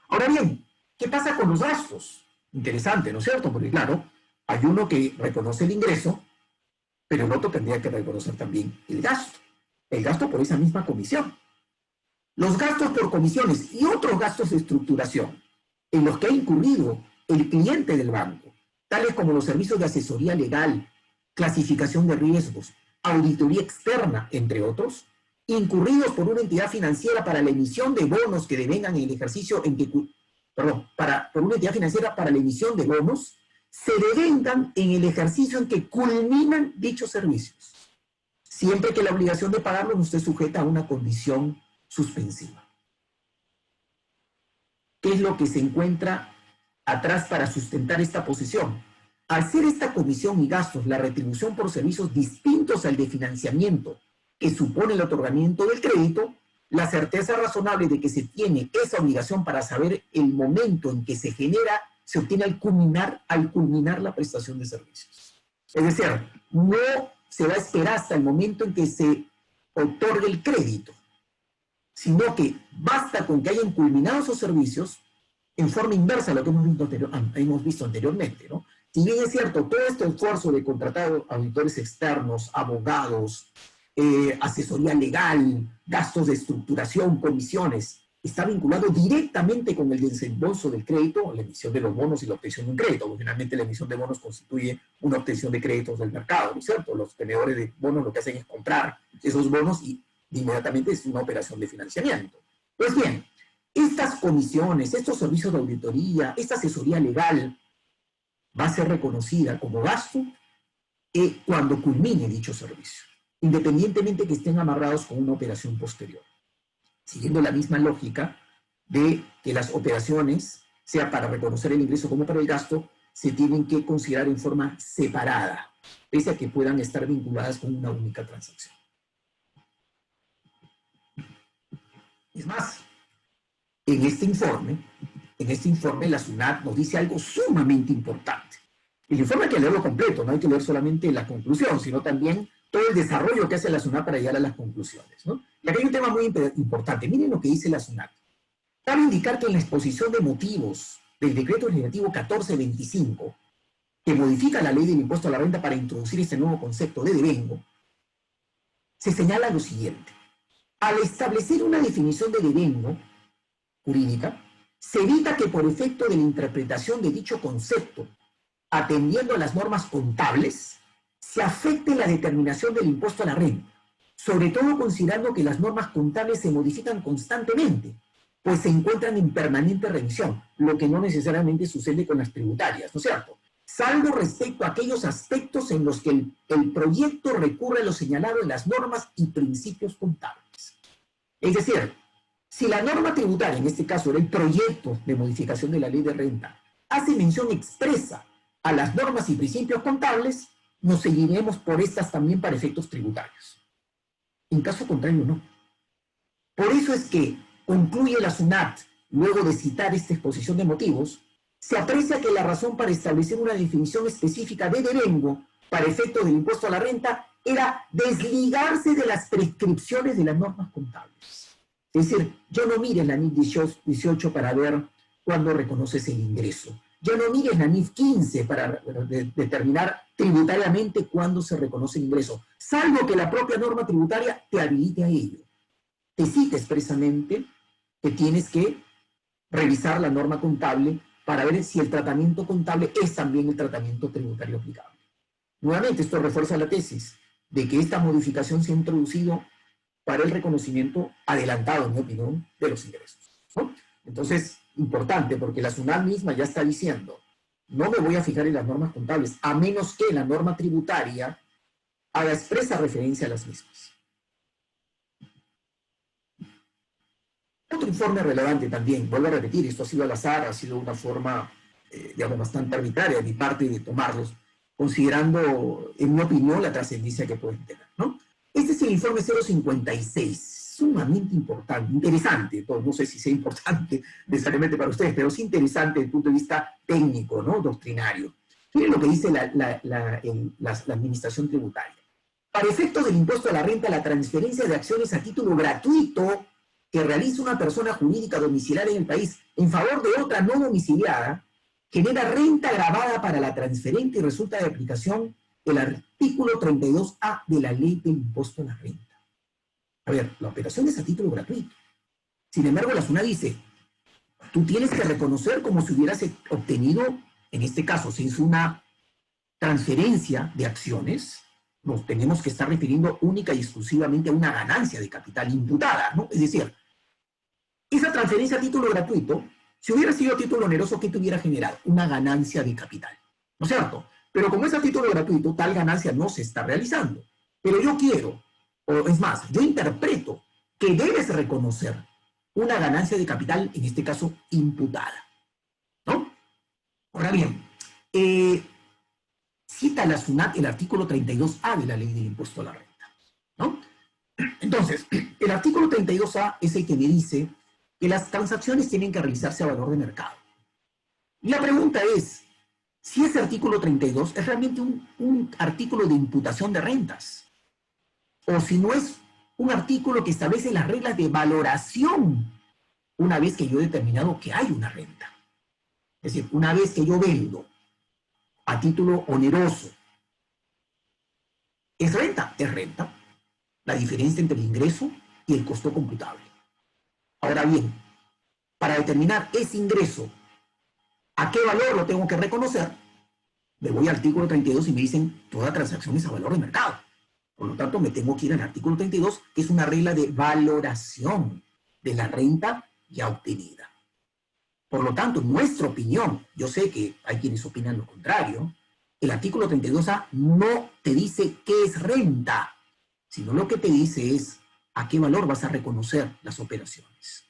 Ahora bien, ¿qué pasa con los gastos? Interesante, ¿no es cierto? Porque claro, hay uno que reconoce el ingreso, pero el otro tendría que reconocer también el gasto por esa misma comisión. Los gastos por comisiones y otros gastos de estructuración en los que ha incurrido el cliente del banco, tales como los servicios de asesoría legal, clasificación de riesgos, auditoría externa, entre otros, incurridos por una entidad financiera para la emisión de bonos que devengan en el ejercicio en que, por una entidad financiera para la emisión de bonos, se devengan en el ejercicio en que culminan dichos servicios, siempre que la obligación de pagarlos no esté sujeta a una condición suspensiva. ¿Qué es lo que se encuentra atrás para sustentar esta posición? Al ser esta comisión y gastos la retribución por servicios distintos al de financiamiento que supone el otorgamiento del crédito, la certeza razonable de que se tiene esa obligación para saber el momento en que se genera, se obtiene al culminar la prestación de servicios. Es decir, no se va a esperar hasta el momento en que se otorgue el crédito, sino que basta con que hayan culminado esos servicios en forma inversa a lo que hemos visto anteriormente, ¿no? Si bien es cierto, todo este esfuerzo de contratar auditores externos, abogados, asesoría legal, gastos de estructuración, comisiones, está vinculado directamente con el desembolso del crédito, la emisión de los bonos y la obtención de un crédito, porque finalmente la emisión de bonos constituye una obtención de créditos del mercado, ¿no es cierto? Los tenedores de bonos lo que hacen es comprar esos bonos y inmediatamente es una operación de financiamiento. Pues bien, estas comisiones, estos servicios de auditoría, esta asesoría legal va a ser reconocida como gasto cuando culmine dicho servicio, independientemente que estén amarrados con una operación posterior. Siguiendo la misma lógica de que las operaciones, sea para reconocer el ingreso como para el gasto, se tienen que considerar en forma separada, pese a que puedan estar vinculadas con una única transacción. Es más, en este informe la SUNAT nos dice algo sumamente importante. El informe hay que leerlo completo, no hay que leer solamente la conclusión, sino también todo el desarrollo que hace la SUNAT para llegar a las conclusiones, ¿no? Y aquí hay un tema muy importante. Miren lo que dice la SUNAT. Cabe indicar que en la exposición de motivos del decreto legislativo 1425, que modifica la ley del impuesto a la renta para introducir este nuevo concepto de devengo, se señala lo siguiente. Al establecer una definición de devengo jurídica, se evita que por efecto de la interpretación de dicho concepto, atendiendo a las normas contables, se afecte la determinación del impuesto a la renta, sobre todo considerando que las normas contables se modifican constantemente, pues se encuentran en permanente revisión, lo que no necesariamente sucede con las tributarias, ¿no es cierto? Salvo respecto a aquellos aspectos en los que el proyecto recurre a lo señalado en las normas y principios contables. Es decir, si la norma tributaria, en este caso era el proyecto de modificación de la ley de renta, hace mención expresa a las normas y principios contables, nos seguiremos por estas también para efectos tributarios. En caso contrario, no. Por eso es que concluye la SUNAT, luego de citar esta exposición de motivos, se aprecia que la razón para establecer una definición específica de devengo para efecto del impuesto a la renta era desligarse de las prescripciones de las normas contables. Es decir, yo no mire la NIF 18 para ver cuándo reconoces el ingreso. Ya no mires la NIF 15 para determinar tributariamente cuándo se reconoce el ingreso, salvo que la propia norma tributaria te habilite a ello. Te cita expresamente que tienes que revisar la norma contable para ver si el tratamiento contable es también el tratamiento tributario aplicable. Nuevamente, esto refuerza la tesis de que esta modificación se ha introducido para el reconocimiento adelantado, en mi opinión, de los ingresos, ¿no? Entonces, importante, porque la SUNAT misma ya está diciendo no me voy a fijar en las normas contables, a menos que la norma tributaria haga expresa referencia a las mismas. Otro informe relevante también, vuelvo a repetir, esto ha sido al azar, ha sido una forma, digamos, bastante arbitraria de mi parte de tomarlos, considerando, en mi opinión, la trascendencia que pueden tener, ¿no? Este es el informe 056, sumamente importante, interesante, no sé si sea importante necesariamente para ustedes, pero es interesante desde el punto de vista técnico, ¿no? Doctrinario. Miren lo que dice la administración tributaria. Para efectos del impuesto a la renta, la transferencia de acciones a título gratuito que realiza una persona jurídica domiciliada en el país en favor de otra no domiciliada genera renta gravada para la transferente y resulta de aplicación el artículo 32A de la Ley del Impuesto a la Renta. A ver, la operación es a título gratuito. Sin embargo, la SUNAT dice, tú tienes que reconocer como si hubieras obtenido, en este caso, si es una transferencia de acciones, nos tenemos que estar refiriendo única y exclusivamente a una ganancia de capital imputada, ¿no? Es decir, esa transferencia a título gratuito, si hubiera sido a título oneroso, ¿qué te hubiera generado? Una ganancia de capital, ¿no es cierto? Pero como es a título gratuito, tal ganancia no se está realizando. Pero yo quiero, o es más, yo interpreto que debes reconocer una ganancia de capital, en este caso, imputada, ¿no? Ahora bien, cita la SUNAT el artículo 32A de la Ley del Impuesto a la Renta, ¿no? Entonces, el artículo 32A es el que me dice que las transacciones tienen que realizarse a valor de mercado. Y la pregunta es, si ese artículo 32 es realmente un artículo de imputación de rentas, o si no es un artículo que establece las reglas de valoración una vez que yo he determinado que hay una renta. Es decir, una vez que yo vendo a título oneroso, ¿es renta? Es renta. La diferencia entre el ingreso y el costo computable. Ahora bien, para determinar ese ingreso, ¿a qué valor lo tengo que reconocer? Me voy al artículo 32 y me dicen, toda transacción es a valor de mercado. Por lo tanto, me tengo que ir al artículo 32, que es una regla de valoración de la renta ya obtenida. Por lo tanto, en nuestra opinión, yo sé que hay quienes opinan lo contrario, el artículo 32A no te dice qué es renta, sino lo que te dice es a qué valor vas a reconocer las operaciones.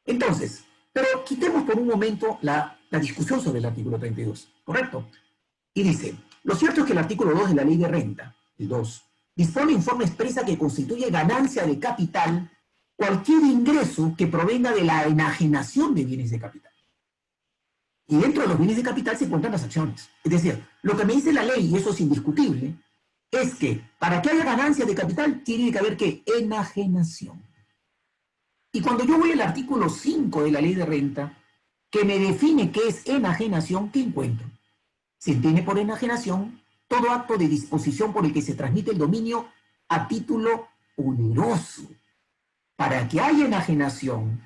Entonces, pero quitemos por un momento la discusión sobre el artículo 32, ¿correcto? Y dice, lo cierto es que el artículo 2 de la Ley de Renta, el 2, dispone en forma expresa que constituye ganancia de capital cualquier ingreso que provenga de la enajenación de bienes de capital. Y dentro de los bienes de capital se encuentran las acciones. Es decir, lo que me dice la ley, y eso es indiscutible, es que para que haya ganancia de capital tiene que haber ¿qué? Enajenación. Y cuando yo voy al artículo 5 de la Ley de Renta, que me define qué es enajenación, ¿qué encuentro? Se entiende por enajenación todo acto de disposición por el que se transmite el dominio a título oneroso. Para que haya enajenación,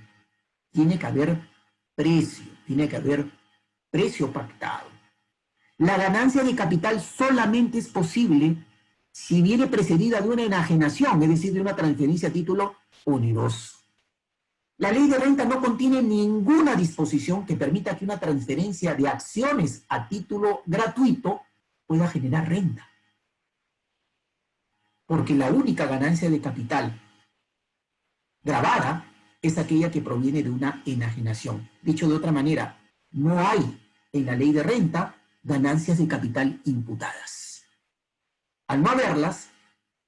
tiene que haber precio pactado. La ganancia de capital solamente es posible si viene precedida de una enajenación, es decir, de una transferencia a título oneroso. La Ley de Renta no contiene ninguna disposición que permita que una transferencia de acciones a título gratuito pueda generar renta. Porque la única ganancia de capital gravada es aquella que proviene de una enajenación. Dicho de otra manera, no hay en la Ley de Renta ganancias de capital imputadas. Al no haberlas,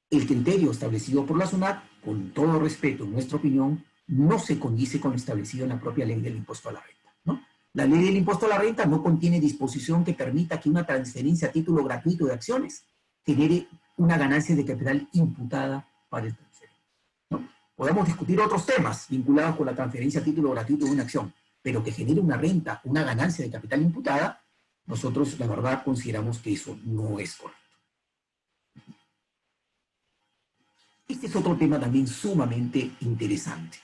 el criterio establecido por la SUNAT, con todo respeto, en nuestra opinión, no se condice con lo establecido en la propia Ley del Impuesto a la Renta, ¿no? La Ley del Impuesto a la Renta no contiene disposición que permita que una transferencia a título gratuito de acciones genere una ganancia de capital imputada para el transferente, ¿no? Podemos discutir otros temas vinculados con la transferencia a título gratuito de una acción, pero que genere una renta, una ganancia de capital imputada, nosotros, la verdad, consideramos que eso no es correcto. Este es otro tema también sumamente interesante.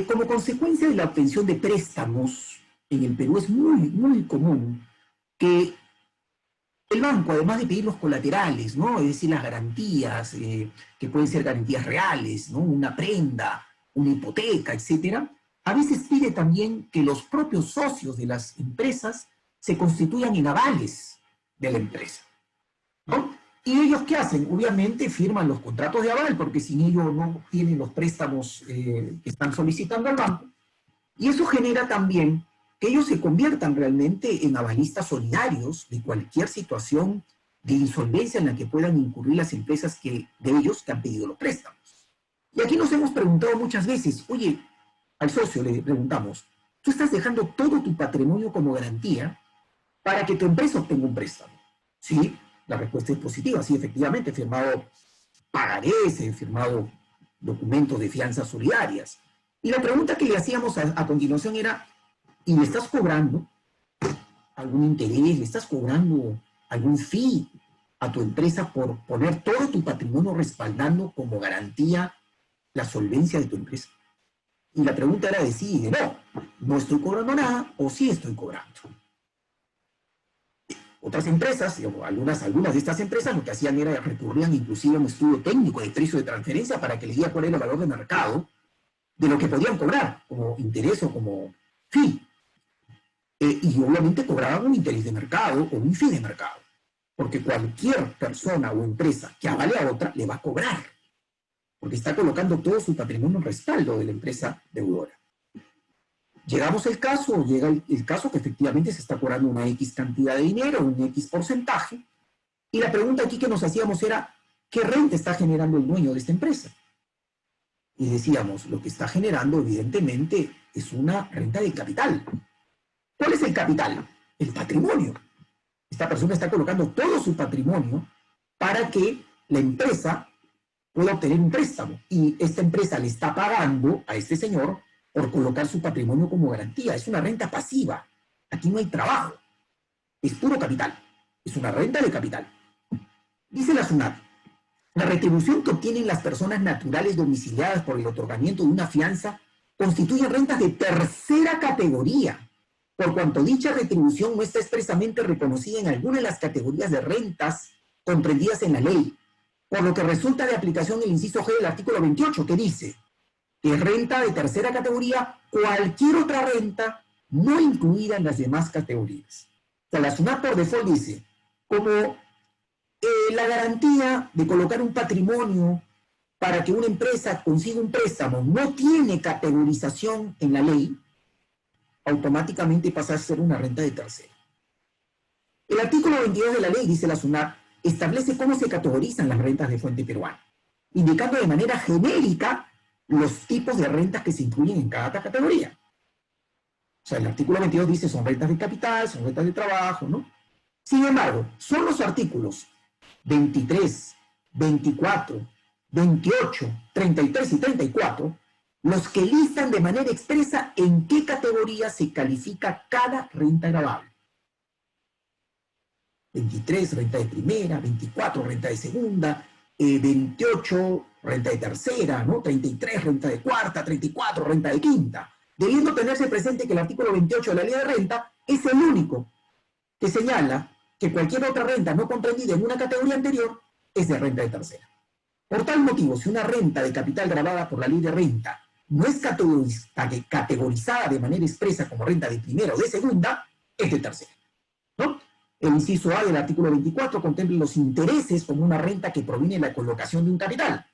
Como consecuencia de la obtención de préstamos, en el Perú es muy común que el banco, además de pedir los colaterales, ¿no? Es decir, las garantías, que pueden ser garantías reales, ¿no? Una prenda, una hipoteca, etcétera, a veces pide también que los propios socios de las empresas se constituyan en avales de la empresa, ¿no? ¿Y ellos qué hacen? Obviamente firman los contratos de aval, porque sin ello no tienen los préstamos que están solicitando al banco. Y eso genera también que ellos se conviertan realmente en avalistas solidarios de cualquier situación de insolvencia en la que puedan incurrir las empresas de ellos que han pedido los préstamos. Y aquí nos hemos preguntado muchas veces, oye, al socio le preguntamos, tú estás dejando todo tu patrimonio como garantía para que tu empresa obtenga un préstamo. Sí, la respuesta es positiva, sí, efectivamente, he firmado pagarés, he firmado documentos de fianzas solidarias. Y la pregunta que le hacíamos a continuación era, ¿y le estás cobrando algún interés, le estás cobrando algún fee a tu empresa por poner todo tu patrimonio respaldando como garantía la solvencia de tu empresa? Y la pregunta era de sí y de no. No estoy cobrando nada o sí estoy cobrando. Otras empresas, algunas de estas empresas lo que hacían era recurrían inclusive a un estudio técnico de precio de transferencia para que les diera cuál era el valor de mercado de lo que podían cobrar como interés o como fee. Y obviamente cobraban un interés de mercado o un fee de mercado, porque cualquier persona o empresa que avale a otra le va a cobrar, porque está colocando todo su patrimonio en respaldo de la empresa deudora. Llega el caso que efectivamente se está cobrando una X cantidad de dinero, un X porcentaje, y la pregunta aquí que nos hacíamos era, ¿qué renta está generando el dueño de esta empresa? Y decíamos, lo que está generando evidentemente es una renta de capital. ¿Cuál es el capital? El patrimonio. Esta persona está colocando todo su patrimonio para que la empresa pueda obtener un préstamo. Y esta empresa le está pagando a este señor por colocar su patrimonio como garantía. Es una renta pasiva. Aquí no hay trabajo. Es puro capital. Es una renta de capital. Dice la SUNAT, la retribución que obtienen las personas naturales domiciliadas por el otorgamiento de una fianza constituye rentas de tercera categoría, por cuanto dicha retribución no está expresamente reconocida en alguna de las categorías de rentas comprendidas en la ley, por lo que resulta de aplicación el inciso G del artículo 28, que dice que renta de tercera categoría cualquier otra renta no incluida en las demás categorías. O sea, la SUNAT por default dice, como la garantía de colocar un patrimonio para que una empresa consiga un préstamo no tiene categorización en la ley, automáticamente pasa a ser una renta de tercera. El artículo 22 de la ley, dice la SUNAT, establece cómo se categorizan las rentas de fuente peruana, indicando de manera genérica los tipos de rentas que se incluyen en cada categoría. O sea, el artículo 22 dice son rentas de capital, son rentas de trabajo, ¿no? Sin embargo, son los artículos 23, 24, 28, 33 y 34 los que listan de manera expresa en qué categoría se califica cada renta gravable. 23, renta de primera, 24, renta de segunda, 28, renta de tercera, ¿no? 33, renta de cuarta, 34, renta de quinta. Debiendo tenerse presente que el artículo 28 de la ley de renta es el único que señala que cualquier otra renta no comprendida en una categoría anterior es de renta de tercera. Por tal motivo, si una renta de capital gravada por la ley de renta no es categorizada de manera expresa como renta de primera o de segunda, es de tercera, ¿no? El inciso A del artículo 24 contempla los intereses como una renta que proviene de la colocación de un capital,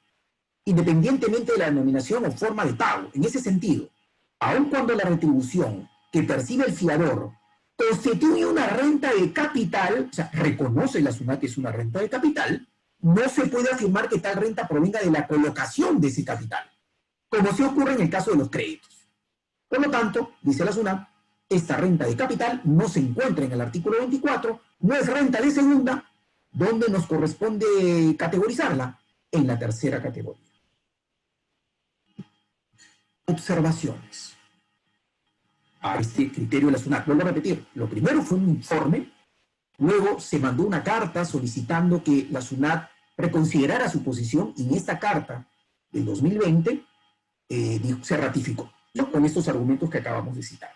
independientemente de la denominación o forma de pago. En ese sentido, aun cuando la retribución que percibe el fiador constituye una renta de capital, o sea, reconoce la SUNAT que es una renta de capital, no se puede afirmar que tal renta provenga de la colocación de ese capital, como se ocurre en el caso de los créditos. Por lo tanto, dice la SUNAT, esta renta de capital no se encuentra en el artículo 24, no es renta de segunda, donde nos corresponde categorizarla en la tercera categoría. Observaciones a este criterio de la SUNAT. Vuelvo a repetir, lo primero fue un informe, luego se mandó una carta solicitando que la SUNAT reconsiderara su posición, y en esta carta del 2020 se ratificó, ¿no? Con estos argumentos que acabamos de citar.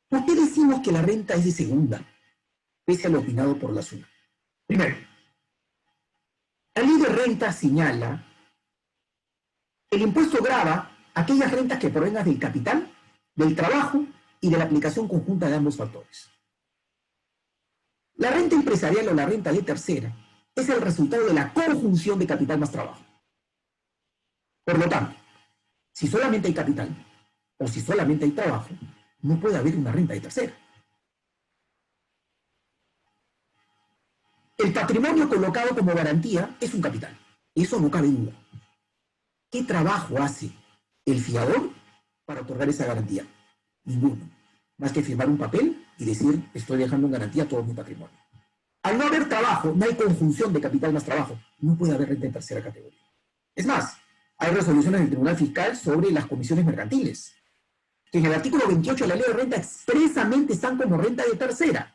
¿Por qué decimos que la renta es de segunda, pese a lo opinado por la SUNAT? Primero, la ley de renta señala que el impuesto grava aquellas rentas que provengan del capital, del trabajo y de la aplicación conjunta de ambos factores. La renta empresarial o la renta de tercera es el resultado de la conjunción de capital más trabajo. Por lo tanto, si solamente hay capital o si solamente hay trabajo, no puede haber una renta de tercera. El patrimonio colocado como garantía es un capital. Eso no cabe duda. ¿Qué trabajo hace el fiador para otorgar esa garantía? Ninguno. Más que firmar un papel y decir, estoy dejando en garantía todo mi patrimonio. Al no haber trabajo, no hay conjunción de capital más trabajo. No puede haber renta en tercera categoría. Es más, hay resoluciones del Tribunal Fiscal sobre las comisiones mercantiles, que en el artículo 28 de la Ley de Renta expresamente están como renta de tercera.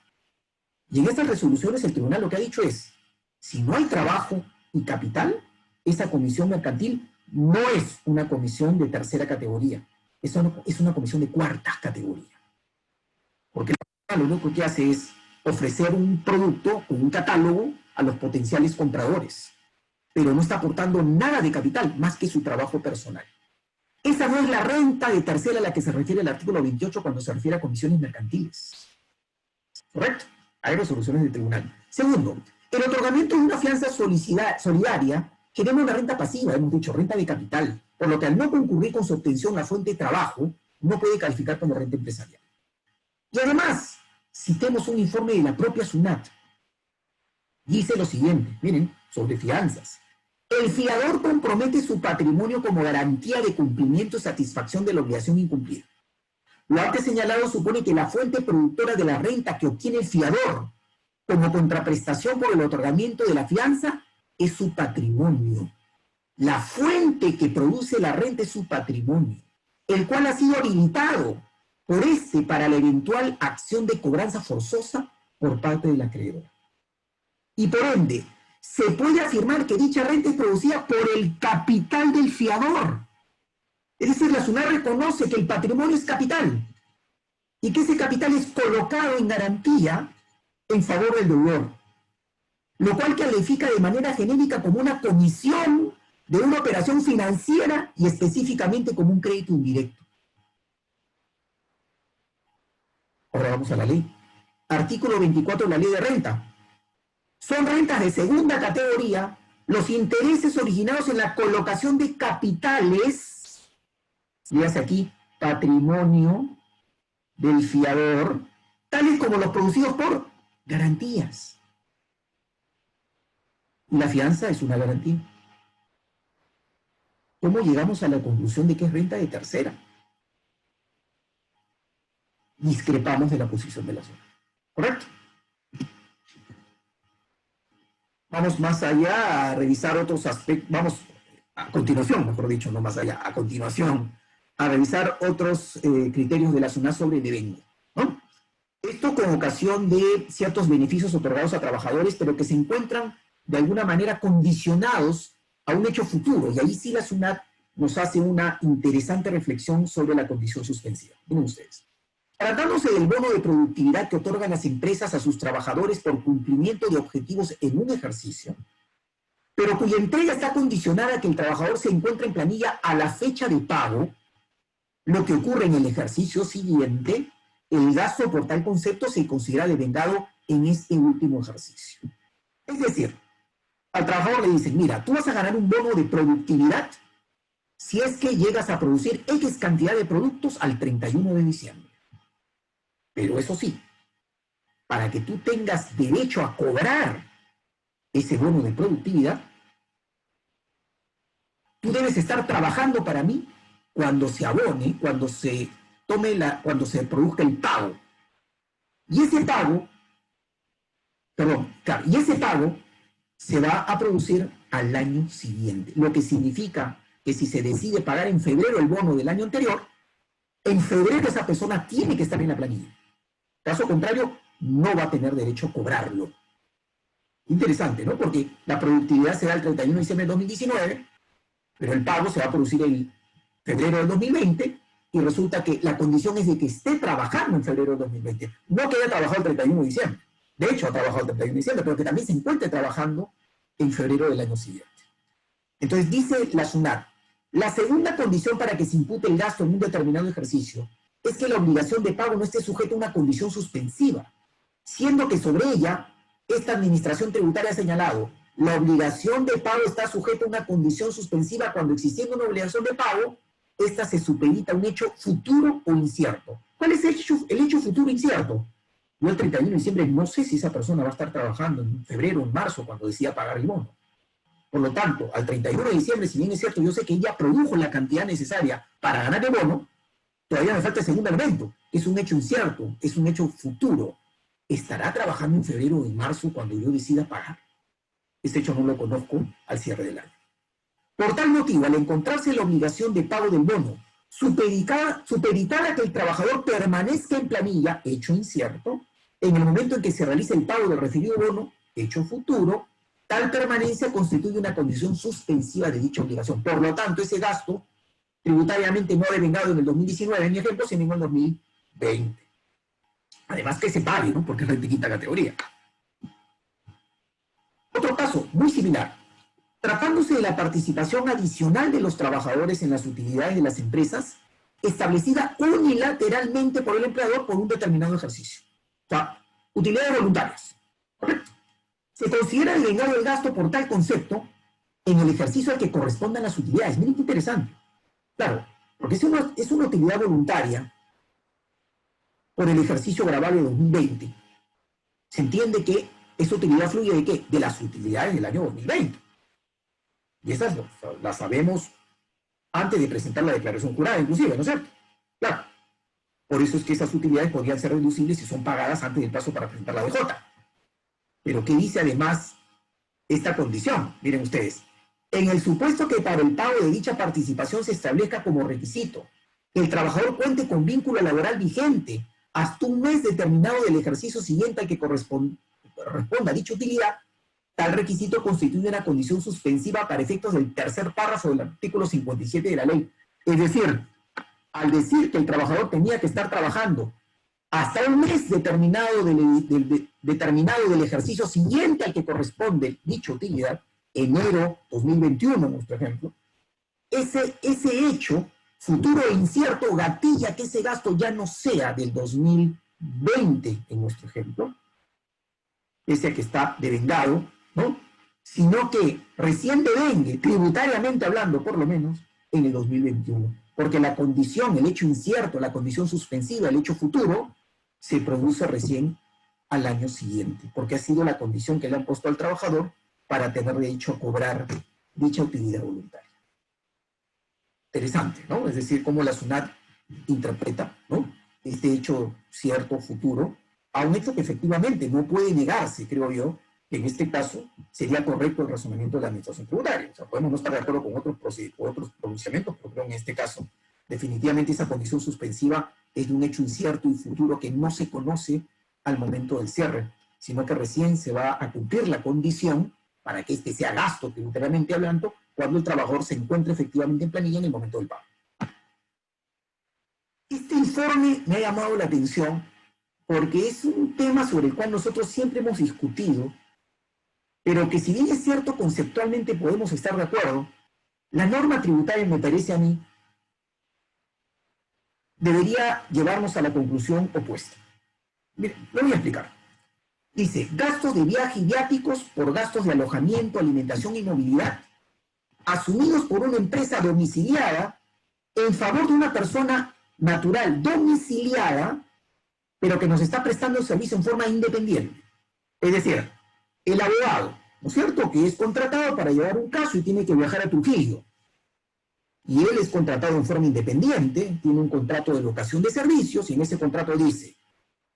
Y en estas resoluciones el tribunal lo que ha dicho es, si no hay trabajo y capital, esa comisión mercantil no es una comisión de tercera categoría, es una comisión de cuarta categoría. Porque lo único que hace es ofrecer un producto con un catálogo a los potenciales compradores, pero no está aportando nada de capital más que su trabajo personal. Esa no es la renta de tercera a la que se refiere el artículo 28 cuando se refiere a comisiones mercantiles. ¿Correcto? Hay resoluciones del tribunal. Segundo, el otorgamiento de una fianza solidaria genera una renta pasiva, hemos dicho, renta de capital, por lo que al no concurrir con su obtención a fuente de trabajo, no puede calificar como renta empresarial. Y además, citemos un informe de la propia SUNAT. Dice lo siguiente, miren, sobre fianzas. El fiador compromete su patrimonio como garantía de cumplimiento y satisfacción de la obligación incumplida. Lo antes señalado supone que la fuente productora de la renta que obtiene el fiador como contraprestación por el otorgamiento de la fianza es su patrimonio. La fuente que produce la renta es su patrimonio, el cual ha sido habilitado por para la eventual acción de cobranza forzosa por parte del acreedor. Y por ende, se puede afirmar que dicha renta es producida por el capital del fiador. Es decir, la SUNAT reconoce que el patrimonio es capital y que ese capital es colocado en garantía en favor del deudor, lo cual califica de manera genérica como una comisión de una operación financiera y específicamente como un crédito indirecto. Ahora vamos a la ley. Artículo 24 de la Ley de Renta. Son rentas de segunda categoría los intereses originados en la colocación de capitales, dígase aquí, patrimonio del fiador, tales como los producidos por garantías. Y la fianza es una garantía. ¿Cómo llegamos a la conclusión de que es renta de tercera? Discrepamos de la posición de la zona. ¿Correcto? Vamos más allá a revisar otros aspectos, vamos a continuación, mejor dicho, no más allá, a continuación, a revisar otros criterios de la SUNAT sobre el devengo, ¿no? Esto con ocasión de ciertos beneficios otorgados a trabajadores, pero que se encuentran de alguna manera condicionados a un hecho futuro, y ahí sí la SUNAT nos hace una interesante reflexión sobre la condición suspensiva. Miren ustedes. Tratándose del bono de productividad que otorgan las empresas a sus trabajadores por cumplimiento de objetivos en un ejercicio, pero cuya entrega está condicionada a que el trabajador se encuentre en planilla a la fecha de pago, lo que ocurre en el ejercicio siguiente, el gasto por tal concepto se considera devengado en este último ejercicio. Es decir, al trabajador le dicen, mira, tú vas a ganar un bono de productividad si es que llegas a producir X cantidad de productos al 31 de diciembre. Pero eso sí, para que tú tengas derecho a cobrar ese bono de productividad, tú debes estar trabajando para mí cuando se abone, cuando se produzca el pago. Y ese pago, se va a producir al año siguiente, lo que significa que si se decide pagar en febrero el bono del año anterior, en febrero esa persona tiene que estar en la planilla. Caso contrario, no va a tener derecho a cobrarlo. Interesante, ¿no? Porque la productividad se da el 31 de diciembre de 2019, pero el pago se va a producir el febrero del 2020, y resulta que la condición es de que esté trabajando en febrero del 2020. No que haya trabajado el 31 de diciembre. De hecho, ha trabajado el 31 de diciembre, pero que también se encuentre trabajando en febrero del año siguiente. Entonces, dice la SUNAT, la segunda condición para que se impute el gasto en un determinado ejercicio es que la obligación de pago no esté sujeta a una condición suspensiva, siendo que sobre ella esta administración tributaria ha señalado, la obligación de pago está sujeta a una condición suspensiva cuando existiendo una obligación de pago, esta se supedita a un hecho futuro o incierto. ¿Cuál es el hecho futuro incierto? Yo el 31 de diciembre no sé si esa persona va a estar trabajando en febrero o en marzo cuando decida pagar el bono. Por lo tanto, al 31 de diciembre, si bien es cierto, yo sé que ella produjo la cantidad necesaria para ganar el bono, todavía me falta el segundo elemento. Es un hecho incierto, es un hecho futuro. ¿Estará trabajando en febrero o en marzo cuando yo decida pagar? Este hecho no lo conozco al cierre del año. Por tal motivo, al encontrarse la obligación de pago del bono supeditada a que el trabajador permanezca en planilla, hecho incierto, en el momento en que se realice el pago del referido bono, hecho futuro, tal permanencia constituye una condición suspensiva de dicha obligación. Por lo tanto, ese gasto tributariamente no ha devengado en el 2019, en mi ejemplo, sino en el 2020. Además que se pague, ¿no? Porque es renta de quinta categoría. Otro caso muy similar. Tratándose de la participación adicional de los trabajadores en las utilidades de las empresas, establecida unilateralmente por el empleador por un determinado ejercicio. O sea, utilidades voluntarias. ¿Correcto? Se considera devengado el gasto por tal concepto en el ejercicio al que correspondan las utilidades. Miren qué interesante. Claro, porque es una utilidad voluntaria por el ejercicio grabable de 2020. Se entiende que esa utilidad fluye ¿de qué? De las utilidades del año 2020. Y esas las sabemos antes de presentar la declaración jurada, inclusive, ¿no es cierto? Claro. Por eso es que esas utilidades podrían ser deducibles si son pagadas antes del plazo para presentar la DJ. Pero ¿qué dice además esta condición? Miren ustedes. En el supuesto que para el pago de dicha participación se establezca como requisito que el trabajador cuente con vínculo laboral vigente hasta un mes determinado del ejercicio siguiente al que responda a dicha utilidad, tal requisito constituye una condición suspensiva para efectos del tercer párrafo del artículo 57 de la ley. Es decir, al decir que el trabajador tenía que estar trabajando hasta un mes determinado del ejercicio siguiente al que corresponde dicha utilidad, enero 2021, en nuestro ejemplo, ese hecho futuro e incierto gatilla que ese gasto ya no sea del 2020, en nuestro ejemplo, ese que está devengado, ¿no? Sino que recién devengue, tributariamente hablando por lo menos, en el 2021. Porque la condición, el hecho incierto, la condición suspensiva, el hecho futuro, se produce recién al año siguiente, porque ha sido la condición que le han puesto al trabajador para tener derecho a cobrar dicha utilidad voluntaria. Interesante, ¿no? Es decir, cómo la SUNAT interpreta, ¿no?, este hecho cierto, futuro, a un hecho que efectivamente no puede negarse, creo yo, que en este caso sería correcto el razonamiento de la administración tributaria. O sea, podemos no estar de acuerdo con otros pronunciamientos, pero creo en este caso, definitivamente esa condición suspensiva es de un hecho incierto y futuro que no se conoce al momento del cierre, sino que recién se va a cumplir la condición para que este sea gasto tributariamente hablando cuando el trabajador se encuentre efectivamente en planilla en el momento del pago. Este informe me ha llamado la atención porque es un tema sobre el cual nosotros siempre hemos discutido, pero que si bien es cierto conceptualmente podemos estar de acuerdo, la norma tributaria, me parece a mí, debería llevarnos a la conclusión opuesta. Miren, lo voy a explicar. Dice, gastos de viaje y viáticos por gastos de alojamiento, alimentación y movilidad, asumidos por una empresa domiciliada en favor de una persona natural domiciliada, pero que nos está prestando el servicio en forma independiente. Es decir, el abogado, ¿no es cierto?, que es contratado para llevar un caso y tiene que viajar a Trujillo. Y él es contratado en forma independiente, tiene un contrato de locación de servicios, y en ese contrato dice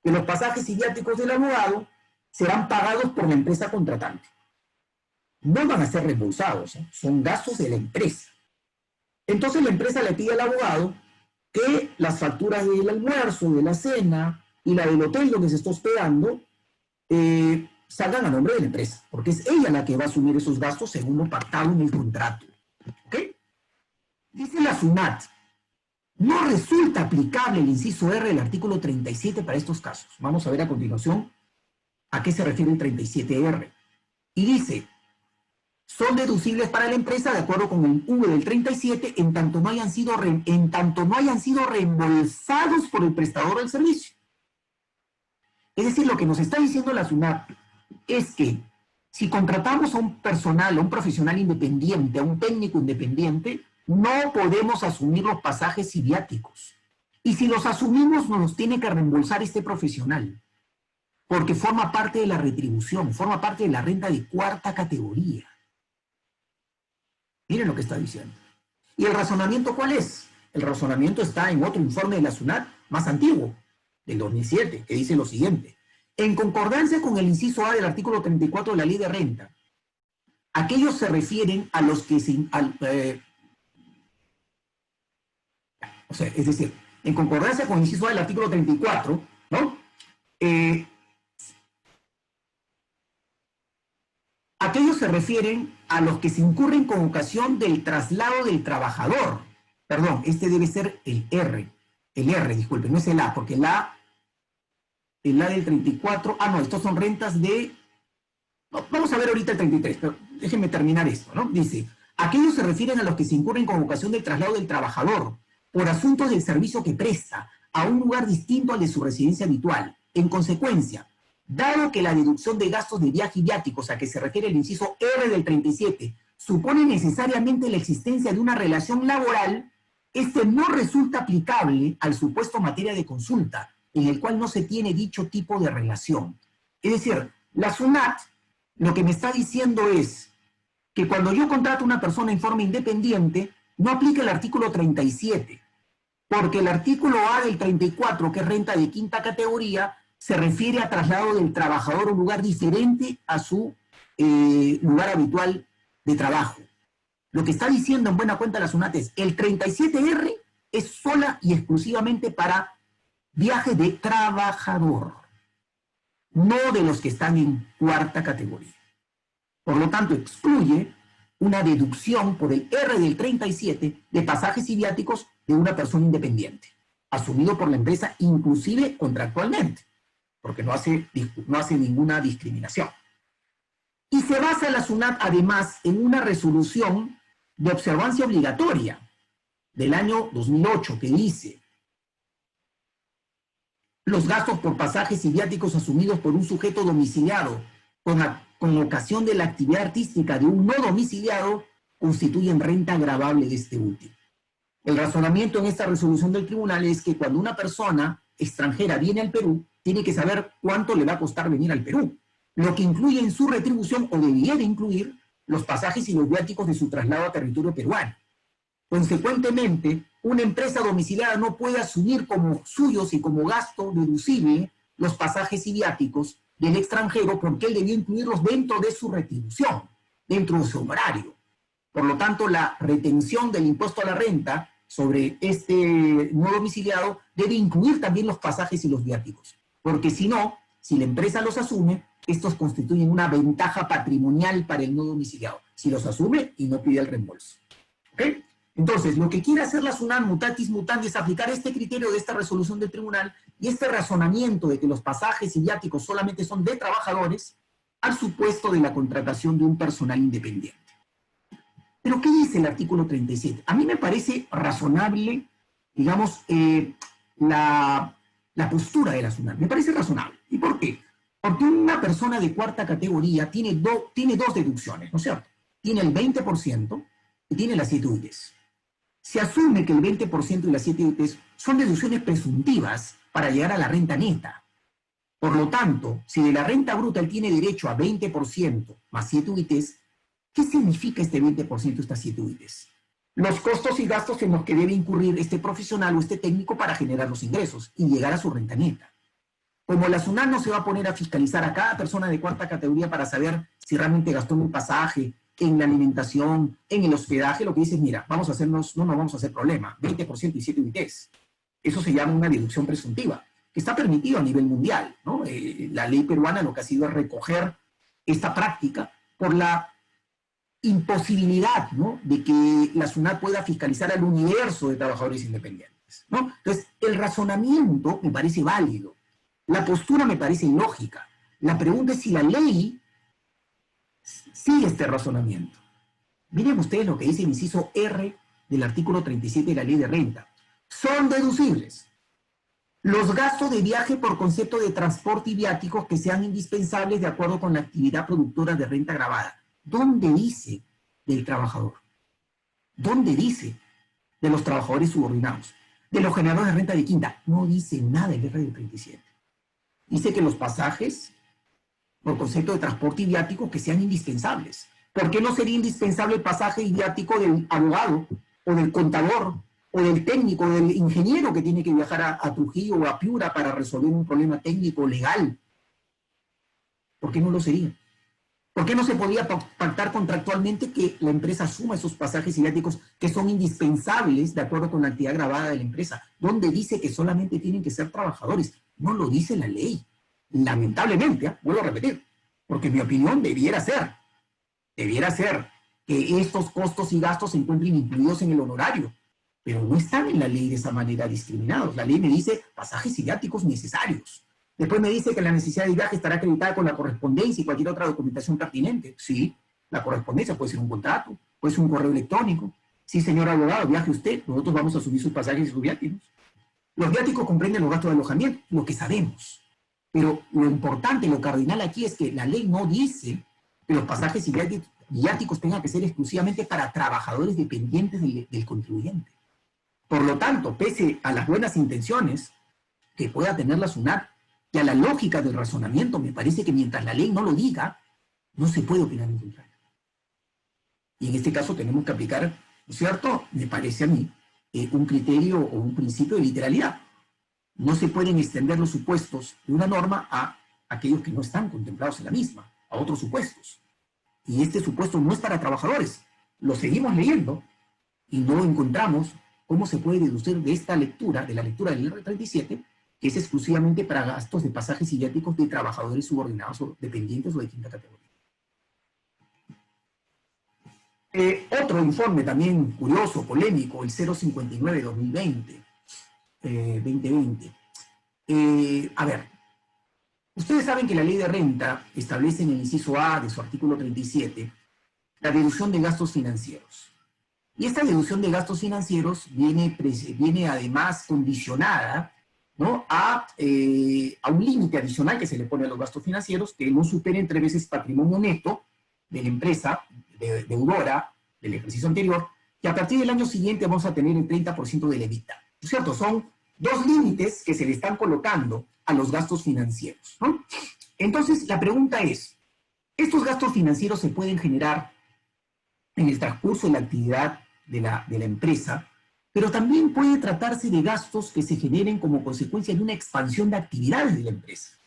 que los pasajes y viáticos del abogado serán pagados por la empresa contratante. No van a ser reembolsados, ¿eh? Son gastos de la empresa. Entonces la empresa le pide al abogado que las facturas del almuerzo, de la cena y la del hotel donde se está hospedando salgan a nombre de la empresa, porque es ella la que va a asumir esos gastos según lo pactado en el contrato. ¿Ok? Dice la SUNAT, no resulta aplicable el inciso R del artículo 37 para estos casos. Vamos a ver a continuación a qué se refiere el 37R. Y dice, son deducibles para la empresa de acuerdo con el V del 37 en tanto no hayan sido reembolsados por el prestador del servicio. Es decir, lo que nos está diciendo la SUNAT es que si contratamos a un personal, a un profesional independiente, a un técnico independiente, no podemos asumir los pasajes y viáticos. Y si los asumimos, nos los tiene que reembolsar este profesional, porque forma parte de la retribución, forma parte de la renta de cuarta categoría. Miren lo que está diciendo. ¿Y el razonamiento cuál es? El razonamiento está en otro informe de la SUNAT más antiguo, del 2007, que dice lo siguiente. En concordancia con el inciso A del artículo 34 de la Ley de Renta, aquellos se refieren a los que es decir, en concordancia con el inciso A del artículo 34, ¿no? Aquellos se refieren a los que se incurren con ocasión del traslado del trabajador. Perdón, este debe ser el R. El R, disculpe, no es el A, porque el A del 34, no, estos son rentas de... No, vamos a ver ahorita el 33, pero déjenme terminar esto, ¿no? Dice, aquellos se refieren a los que se incurren con ocasión del traslado del trabajador por asuntos del servicio que presta a un lugar distinto al de su residencia habitual. En consecuencia, dado que la deducción de gastos de viaje y viáticos a que se refiere el inciso R del 37 supone necesariamente la existencia de una relación laboral, este no resulta aplicable al supuesto materia de consulta, en el cual no se tiene dicho tipo de relación. Es decir, la SUNAT lo que me está diciendo es que cuando yo contrato a una persona en forma independiente, no aplica el artículo 37, porque el artículo A del 34, que es renta de quinta categoría, se refiere a traslado del trabajador a un lugar diferente a su lugar habitual de trabajo. Lo que está diciendo en buena cuenta la SUNAT es, el 37R es sola y exclusivamente para viaje de trabajador, no de los que están en cuarta categoría. Por lo tanto, excluye una deducción por el R del 37 de pasajes y viáticos de una persona independiente, asumido por la empresa inclusive contractualmente, porque no hace ninguna discriminación. Y se basa la SUNAT además en una resolución de observancia obligatoria del año 2008 que dice: los gastos por pasajes y viáticos asumidos por un sujeto domiciliado con ocasión de la actividad artística de un no domiciliado constituyen renta gravable de este último. El razonamiento en esta resolución del tribunal es que cuando una persona extranjera viene al Perú, tiene que saber cuánto le va a costar venir al Perú, lo que incluye en su retribución, o debiera incluir, los pasajes y los viáticos de su traslado a territorio peruano. Consecuentemente, una empresa domiciliada no puede asumir como suyos y como gasto deducible los pasajes y viáticos del extranjero, porque él debió incluirlos dentro de su retribución, dentro de su honorario. Por lo tanto, la retención del impuesto a la renta sobre este no domiciliado debe incluir también los pasajes y los viáticos, porque si no, si la empresa los asume, estos constituyen una ventaja patrimonial para el no domiciliado, si los asume y no pide el reembolso. ¿Ok? Entonces, lo que quiere hacer la SUNAT mutatis mutandis es aplicar este criterio de esta resolución del tribunal y este razonamiento de que los pasajes y viáticos solamente son de trabajadores al supuesto de la contratación de un personal independiente. Pero, ¿qué dice el artículo 37? A mí me parece razonable, digamos, la postura de la SUNAT. Me parece razonable. ¿Y por qué? Porque una persona de cuarta categoría tiene dos deducciones, ¿no es cierto? Tiene el 20% y tiene las 7 UITs. Se asume que el 20% y las 7 UITs son deducciones presuntivas para llegar a la renta neta. Por lo tanto, si de la renta bruta él tiene derecho a 20% más 7 UITs, ¿qué significa este 20%, estas 7 UITs? Los costos y gastos en los que debe incurrir este profesional o este técnico para generar los ingresos y llegar a su renta neta. Como la SUNAT no se va a poner a fiscalizar a cada persona de cuarta categoría para saber si realmente gastó en un pasaje, en la alimentación, en el hospedaje, lo que dice es, mira, no nos vamos a hacer problema, 20% y 7 UITs. Eso se llama una deducción presuntiva, que está permitido a nivel mundial, ¿no? La ley peruana lo que ha sido es recoger esta práctica por la imposibilidad, ¿no?, de que la SUNAT pueda fiscalizar al universo de trabajadores independientes, ¿no? Entonces, el razonamiento me parece válido, la postura me parece lógica. La pregunta es si la ley sigue este razonamiento. Miren ustedes lo que dice el inciso R del artículo 37 de la Ley de Renta. Son deducibles Los gastos de viaje por concepto de transporte y viáticos que sean indispensables de acuerdo con la actividad productora de renta gravada. ¿Dónde dice del trabajador? ¿Dónde dice de los trabajadores subordinados? De los generadores de renta de quinta. No dice nada el R37. Dice que los pasajes por concepto de transporte y viático que sean indispensables. ¿Por qué no sería indispensable el pasaje y viático del abogado o del contador o del técnico o del ingeniero que tiene que viajar a Trujillo o a Piura para resolver un problema técnico legal? ¿Por qué no lo sería? ¿Por qué no se podía pactar contractualmente que la empresa asuma esos pasajes y viáticos que son indispensables de acuerdo con la actividad gravada de la empresa? ¿Dónde dice que solamente tienen que ser trabajadores? No lo dice la ley. Lamentablemente, vuelvo a repetir, porque en mi opinión debiera ser que estos costos y gastos se encuentren incluidos en el honorario, pero no están en la ley de esa manera discriminados. La ley me dice pasajes y viáticos necesarios. Después me dice que la necesidad de viaje estará acreditada con la correspondencia y cualquier otra documentación pertinente. Sí, la correspondencia puede ser un contrato, puede ser un correo electrónico. Sí, señor abogado, viaje usted, nosotros vamos a subir sus pasajes y sus viáticos. Los viáticos comprenden los gastos de alojamiento, lo que sabemos. Pero lo importante, lo cardinal aquí es que la ley no dice que los pasajes y viáticos tengan que ser exclusivamente para trabajadores dependientes del contribuyente. Por lo tanto, pese a las buenas intenciones que pueda tener la SUNAT y a la lógica del razonamiento, me parece que mientras la ley no lo diga, no se puede opinar en contrario. Y en este caso tenemos que aplicar, ¿no es cierto?, me parece a mí, un criterio o un principio de literalidad. No se pueden extender los supuestos de una norma a aquellos que no están contemplados en la misma, a otros supuestos. Y este supuesto no es para trabajadores. Lo seguimos leyendo y no encontramos cómo se puede deducir de esta lectura, de la lectura del R37, que es exclusivamente para gastos de pasajes y viáticos de trabajadores subordinados o dependientes o de quinta categoría. Otro informe también curioso, polémico, el 059-2020. 2020. A ver, ustedes saben que la ley de renta establece en el inciso A de su artículo 37 la deducción de gastos financieros. Y esta deducción de gastos financieros viene además condicionada, ¿no?, a un límite adicional que se le pone a los gastos financieros, que no superen 3 veces patrimonio neto de la empresa deudora del ejercicio anterior, y a partir del año siguiente vamos a tener el 30% del EBITDA. ¿No es cierto? Son 2 límites que se le están colocando a los gastos financieros, ¿no? Entonces, la pregunta es, ¿estos gastos financieros se pueden generar en el transcurso de la actividad de la empresa, pero también puede tratarse de gastos que se generen como consecuencia de una expansión de actividades de la empresa,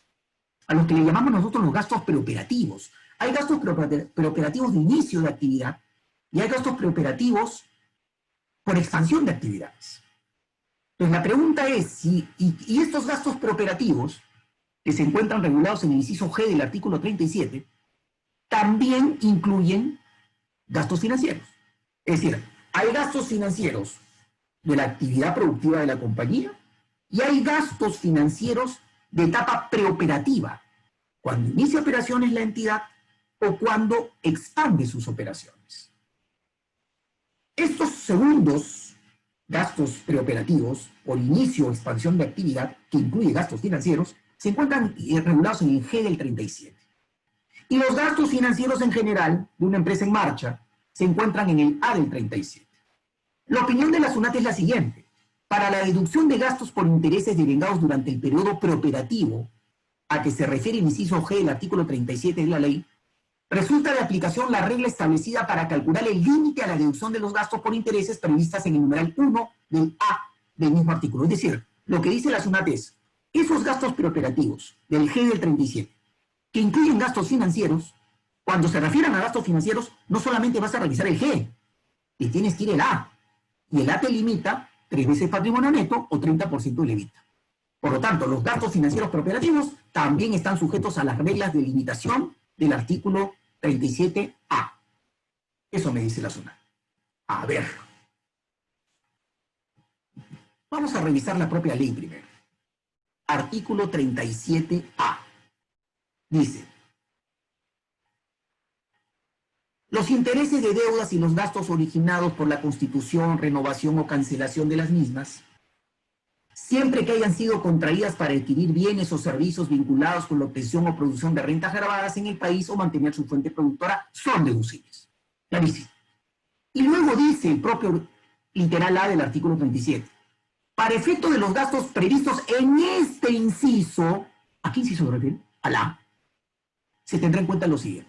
a los que le llamamos nosotros los gastos preoperativos? Hay gastos preoperativos de inicio de actividad y hay gastos preoperativos por expansión de actividades. Entonces la pregunta es, si estos gastos preoperativos, que se encuentran regulados en el inciso G del artículo 37, también incluyen gastos financieros. Es decir, hay gastos financieros de la actividad productiva de la compañía y hay gastos financieros de etapa preoperativa, cuando inicia operaciones la entidad o cuando expande sus operaciones. Estos segundos gastos preoperativos por inicio o expansión de actividad, que incluye gastos financieros, se encuentran regulados en el G del 37. Y los gastos financieros en general de una empresa en marcha se encuentran en el A del 37. La opinión de la SUNAT es la siguiente. Para la deducción de gastos por intereses devengados durante el periodo preoperativo, a que se refiere el inciso G del artículo 37 de la ley, resulta de aplicación la regla establecida para calcular el límite a la deducción de los gastos por intereses previstas en el numeral 1 del A del mismo artículo. Es decir, lo que dice la SUNAT es, esos gastos preoperativos del G del 37, que incluyen gastos financieros, cuando se refieran a gastos financieros, no solamente vas a revisar el G, y tienes que ir el A. Y el A te limita 3 veces patrimonio neto o 30% del EBITDA. Por lo tanto, los gastos financieros preoperativos también están sujetos a las reglas de limitación del artículo 37A. Eso me dice la SUNAT. A ver. Vamos a revisar la propia ley primero. Artículo 37A. Dice, los intereses de deudas y los gastos originados por la constitución, renovación o cancelación de las mismas siempre que hayan sido contraídas para adquirir bienes o servicios vinculados con la obtención o producción de rentas grabadas en el país o mantener su fuente productora, son deducibles. Clarísimo. Y luego dice el propio literal A del artículo 37. Para efecto de los gastos previstos en este inciso, ¿a qué inciso se refiere? Al A. Se tendrá en cuenta lo siguiente.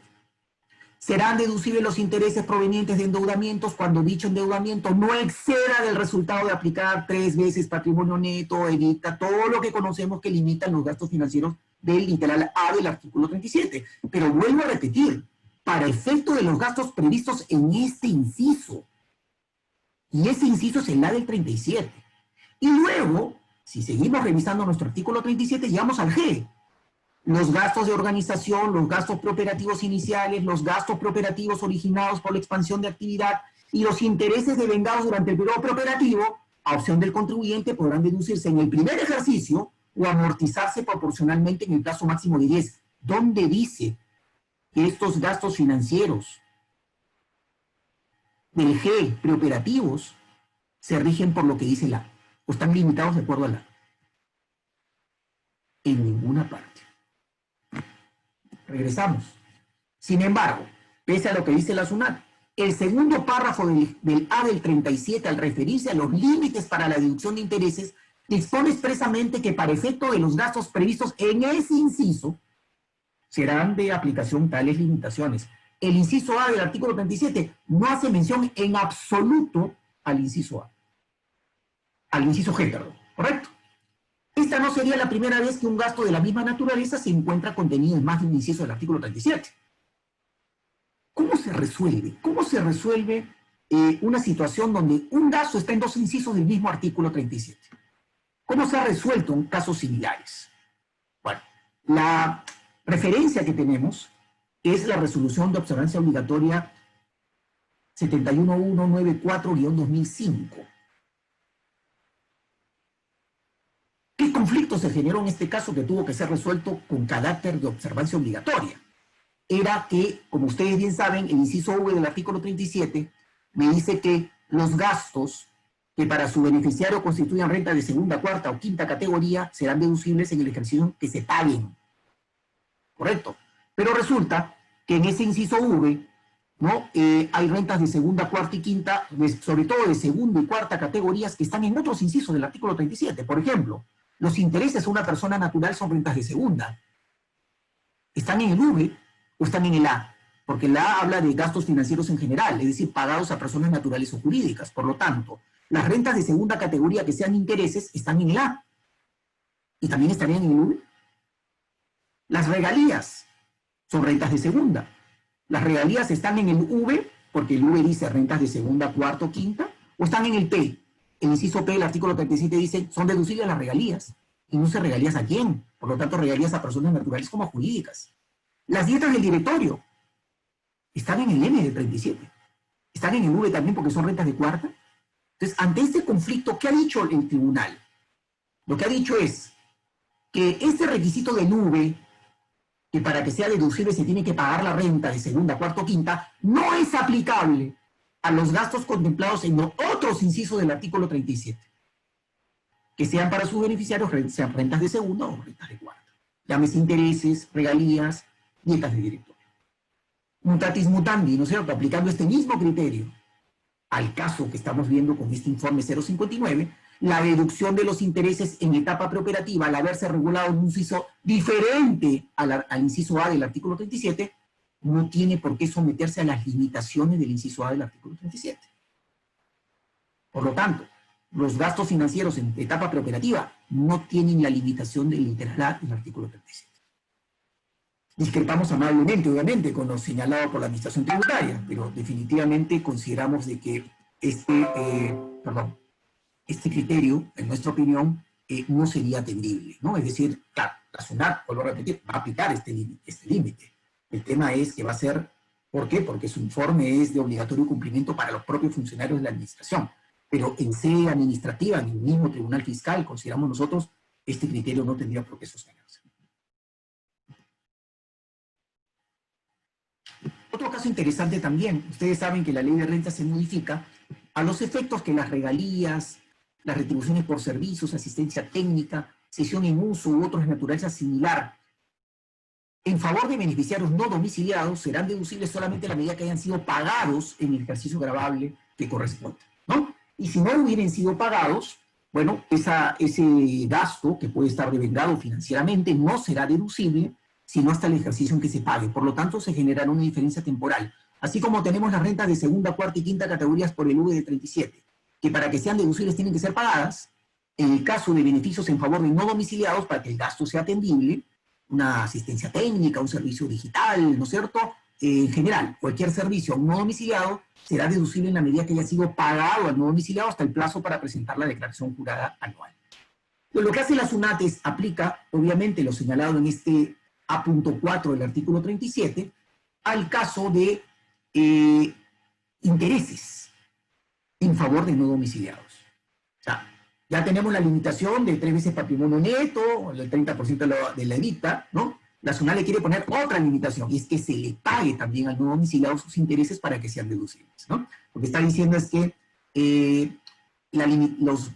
Serán deducibles los intereses provenientes de endeudamientos cuando dicho endeudamiento no exceda del resultado de aplicar 3 veces patrimonio neto, evita todo lo que conocemos que limitan los gastos financieros del literal A del artículo 37. Pero vuelvo a repetir, para efecto de los gastos previstos en este inciso. Y ese inciso es el A del 37. Y luego, si seguimos revisando nuestro artículo 37, llegamos al G. Los gastos de organización, los gastos preoperativos iniciales, los gastos preoperativos originados por la expansión de actividad y los intereses devengados durante el periodo preoperativo, a opción del contribuyente, podrán deducirse en el primer ejercicio o amortizarse proporcionalmente en el plazo máximo de 10. ¿Dónde dice que estos gastos financieros del G preoperativos se rigen por lo que dice la A? ¿O están limitados de acuerdo a la A? En ninguna parte. Regresamos. Sin embargo, pese a lo que dice la SUNAT, el segundo párrafo del A del 37, al referirse a los límites para la deducción de intereses, dispone expresamente que para efecto de los gastos previstos en ese inciso, serán de aplicación tales limitaciones. El inciso A del artículo 37 no hace mención en absoluto al inciso A. Al inciso G, perdón. ¿Correcto? Esta no sería la primera vez que un gasto de la misma naturaleza se encuentra contenido en más de un inciso del artículo 37. ¿Cómo se resuelve? ¿Cómo se resuelve una situación donde un gasto está en 2 incisos del mismo artículo 37? ¿Cómo se ha resuelto en casos similares? Bueno, la referencia que tenemos es la resolución de observancia obligatoria 71194-2005. ¿Qué conflicto se generó en este caso que tuvo que ser resuelto con carácter de observancia obligatoria? Era que, como ustedes bien saben, el inciso V del artículo 37 me dice que los gastos que para su beneficiario constituyan renta de segunda, cuarta o quinta categoría serán deducibles en el ejercicio que se paguen. ¿Correcto? Pero resulta que en ese inciso V, ¿no? Hay rentas de segunda, cuarta y quinta, sobre todo de segunda y cuarta categorías que están en otros incisos del artículo 37. Por ejemplo, los intereses a una persona natural son rentas de segunda. ¿Están en el V o están en el A? Porque el A habla de gastos financieros en general, es decir, pagados a personas naturales o jurídicas. Por lo tanto, las rentas de segunda categoría que sean intereses están en el A. ¿Y también estarían en el V? Las regalías son rentas de segunda. Las regalías están en el V, porque el V dice rentas de segunda, cuarta o quinta, o están en el P. El inciso P del artículo 37 dice, son deducibles las regalías. Y no se regalías a quién. Por lo tanto, regalías a personas naturales como jurídicas. Las dietas del directorio están en el M del 37. Están en el V también porque son rentas de cuarta. Entonces, ante este conflicto, ¿qué ha dicho el tribunal? Lo que ha dicho es que este requisito del V, que para que sea deducible se tiene que pagar la renta de segunda, cuarta o quinta, no es aplicable a los gastos contemplados en los otros incisos del artículo 37. Que sean para sus beneficiarios, sean rentas de segunda o rentas de cuarta. Llámese intereses, regalías, dietas de directorio. Mutatis mutandi, ¿no es cierto? Aplicando este mismo criterio al caso que estamos viendo con este informe 059, la deducción de los intereses en etapa preoperativa, al haberse regulado en un inciso diferente al inciso A del artículo 37, no tiene por qué someterse a las limitaciones del inciso A del artículo 37. Por lo tanto, los gastos financieros en etapa preoperativa no tienen la limitación del literal A del artículo 37. Discrepamos amablemente, obviamente, con lo señalado por la Administración Tributaria, pero definitivamente consideramos de que este criterio, en nuestra opinión, no sería atendible, ¿no? Es decir, claro, la SUNAT, vuelvo a repetir, va a aplicar este límite. El tema es que va a ser, ¿por qué? Porque su informe es de obligatorio cumplimiento para los propios funcionarios de la administración. Pero en sede administrativa, en el mismo Tribunal Fiscal, consideramos nosotros, este criterio no tendría por qué sostenerse. Otro caso interesante también, ustedes saben que la ley de renta se modifica a los efectos que las regalías, las retribuciones por servicios, asistencia técnica, cesión en uso u otros de naturaleza similar, en favor de beneficiarios no domiciliados, serán deducibles solamente a la medida que hayan sido pagados en el ejercicio gravable que corresponde, ¿no? Y si no hubieran sido pagados, bueno, ese gasto que puede estar devengado financieramente no será deducible sino hasta el ejercicio en que se pague. Por lo tanto, se generará una diferencia temporal. Así como tenemos las rentas de segunda, cuarta y quinta categorías por el VD 37, que para que sean deducibles tienen que ser pagadas, en el caso de beneficios en favor de no domiciliados, para que el gasto sea atendible, una asistencia técnica, un servicio digital, ¿no es cierto? En general, cualquier servicio a un no domiciliado será deducible en la medida que haya sido pagado al no domiciliado hasta el plazo para presentar la declaración jurada anual. Pues lo que hace la SUNAT es aplica, obviamente, lo señalado en este A.4 del artículo 37, al caso de intereses en favor de no domiciliados. O sea, ya tenemos la limitación de 3 veces patrimonio neto, el 30% de la EBITDA, ¿no? La SUNAT le quiere poner otra limitación, y es que se le pague también al no domiciliado sus intereses para que sean deducibles, ¿no? Lo que está diciendo es que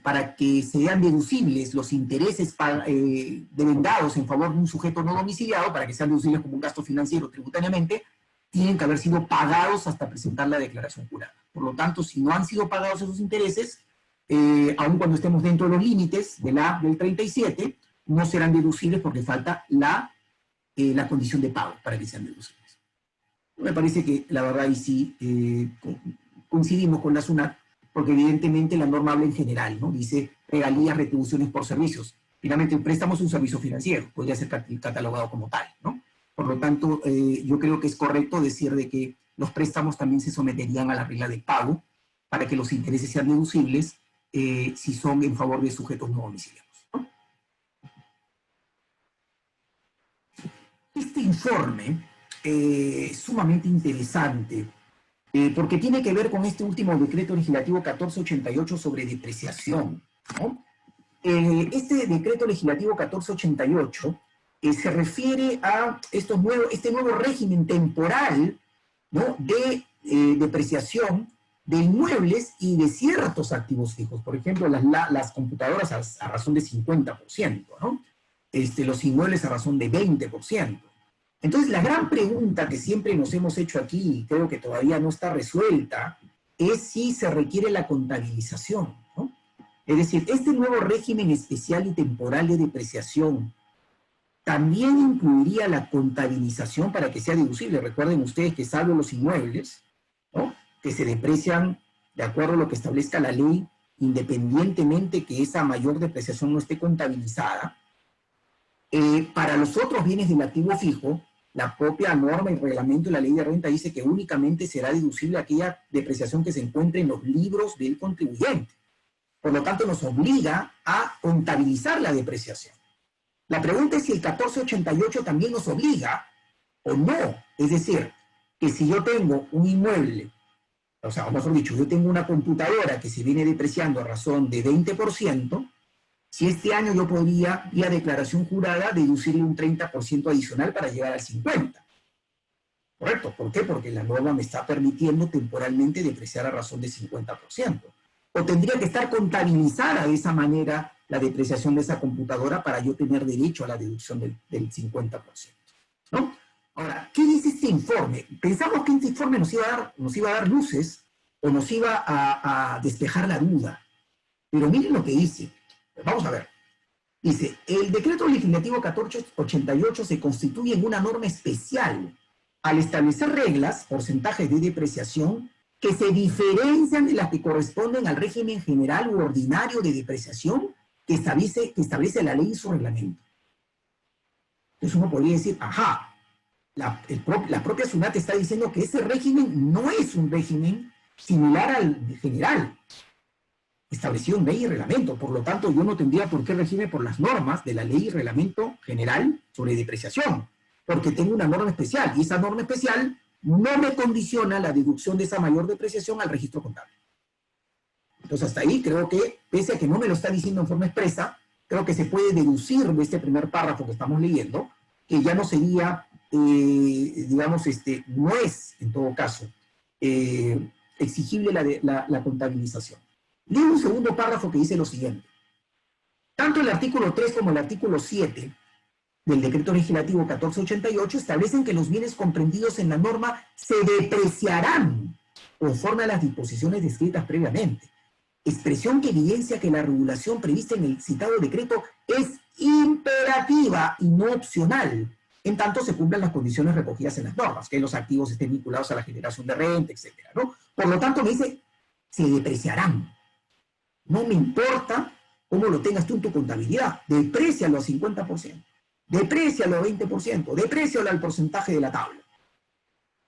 para que sean deducibles los intereses devengados en favor de un sujeto no domiciliado, para que sean deducibles como un gasto financiero tributariamente, tienen que haber sido pagados hasta presentar la declaración jurada. Por lo tanto, si no han sido pagados esos intereses, aun cuando estemos dentro de los límites del 37, no serán deducibles porque falta la condición de pago para que sean deducibles. Me parece que la verdad ahí sí coincidimos con la SUNAT, porque evidentemente la norma habla en general, ¿no? Dice regalías, retribuciones por servicios. Finalmente, el préstamo es un servicio financiero, podría ser catalogado como tal, ¿no? Por lo tanto, yo creo que es correcto decir de que los préstamos también se someterían a la regla de pago para que los intereses sean deducibles si son en favor de sujetos no domiciliados, ¿no? Este informe es sumamente interesante porque tiene que ver con este último decreto legislativo 1488 sobre depreciación, ¿no? Este decreto legislativo 1488 se refiere a este nuevo régimen temporal, ¿no?, de depreciación de inmuebles y de ciertos activos fijos. Por ejemplo, las computadoras a razón de 50%, ¿no? Los inmuebles a razón de 20%. Entonces, la gran pregunta que siempre nos hemos hecho aquí, y creo que todavía no está resuelta, es si se requiere la contabilización, ¿no? Es decir, este nuevo régimen especial y temporal de depreciación también incluiría la contabilización para que sea deducible. Recuerden ustedes que salvo los inmuebles, ¿no?, que se deprecian de acuerdo a lo que establezca la ley, independientemente que esa mayor depreciación no esté contabilizada, para los otros bienes del activo fijo, la propia norma y reglamento de la ley de renta dice que únicamente será deducible aquella depreciación que se encuentre en los libros del contribuyente. Por lo tanto, nos obliga a contabilizar la depreciación. La pregunta es si el 1488 también nos obliga o no. Es decir, que si yo tengo un inmueble, o sea, o mejor dicho, yo tengo una computadora que se viene depreciando a razón de 20%, si este año yo podría, vía declaración jurada, deducirle un 30% adicional para llegar al 50%. ¿Correcto? ¿Por qué? Porque la norma me está permitiendo temporalmente depreciar a razón de 50%. O tendría que estar contabilizada de esa manera la depreciación de esa computadora para yo tener derecho a la deducción del 50%. ¿No? Ahora, ¿qué dice este informe? Pensamos que este informe nos iba a dar luces o nos iba a despejar la duda. Pero miren lo que dice. Vamos a ver. Dice, el decreto legislativo 1488 se constituye en una norma especial al establecer reglas, porcentajes de depreciación, que se diferencian de las que corresponden al régimen general u ordinario de depreciación que establece la ley y su reglamento. Entonces uno podría decir, ajá, la propia SUNAT está diciendo que ese régimen no es un régimen similar al general, establecido en ley y reglamento. Por lo tanto, yo no tendría por qué regirme por las normas de la ley y reglamento general sobre depreciación, porque tengo una norma especial, y esa norma especial no me condiciona la deducción de esa mayor depreciación al registro contable. Entonces, hasta ahí creo que, pese a que no me lo está diciendo en forma expresa, creo que se puede deducir de este primer párrafo que estamos leyendo, que ya no sería, digamos, no es, en todo caso, exigible la contabilización. Leo un segundo párrafo que dice lo siguiente. Tanto el artículo 3 como el artículo 7 del Decreto Legislativo 1488 establecen que los bienes comprendidos en la norma se depreciarán conforme a las disposiciones descritas previamente. Expresión que evidencia que la regulación prevista en el citado decreto es imperativa y no opcional, en tanto se cumplan las condiciones recogidas en las normas, que los activos estén vinculados a la generación de renta, etcétera, ¿no? Por lo tanto, me dice, se depreciarán. No me importa cómo lo tengas tú en tu contabilidad, deprécialo a 50%, deprécialo a 20%, deprécialo al porcentaje de la tabla.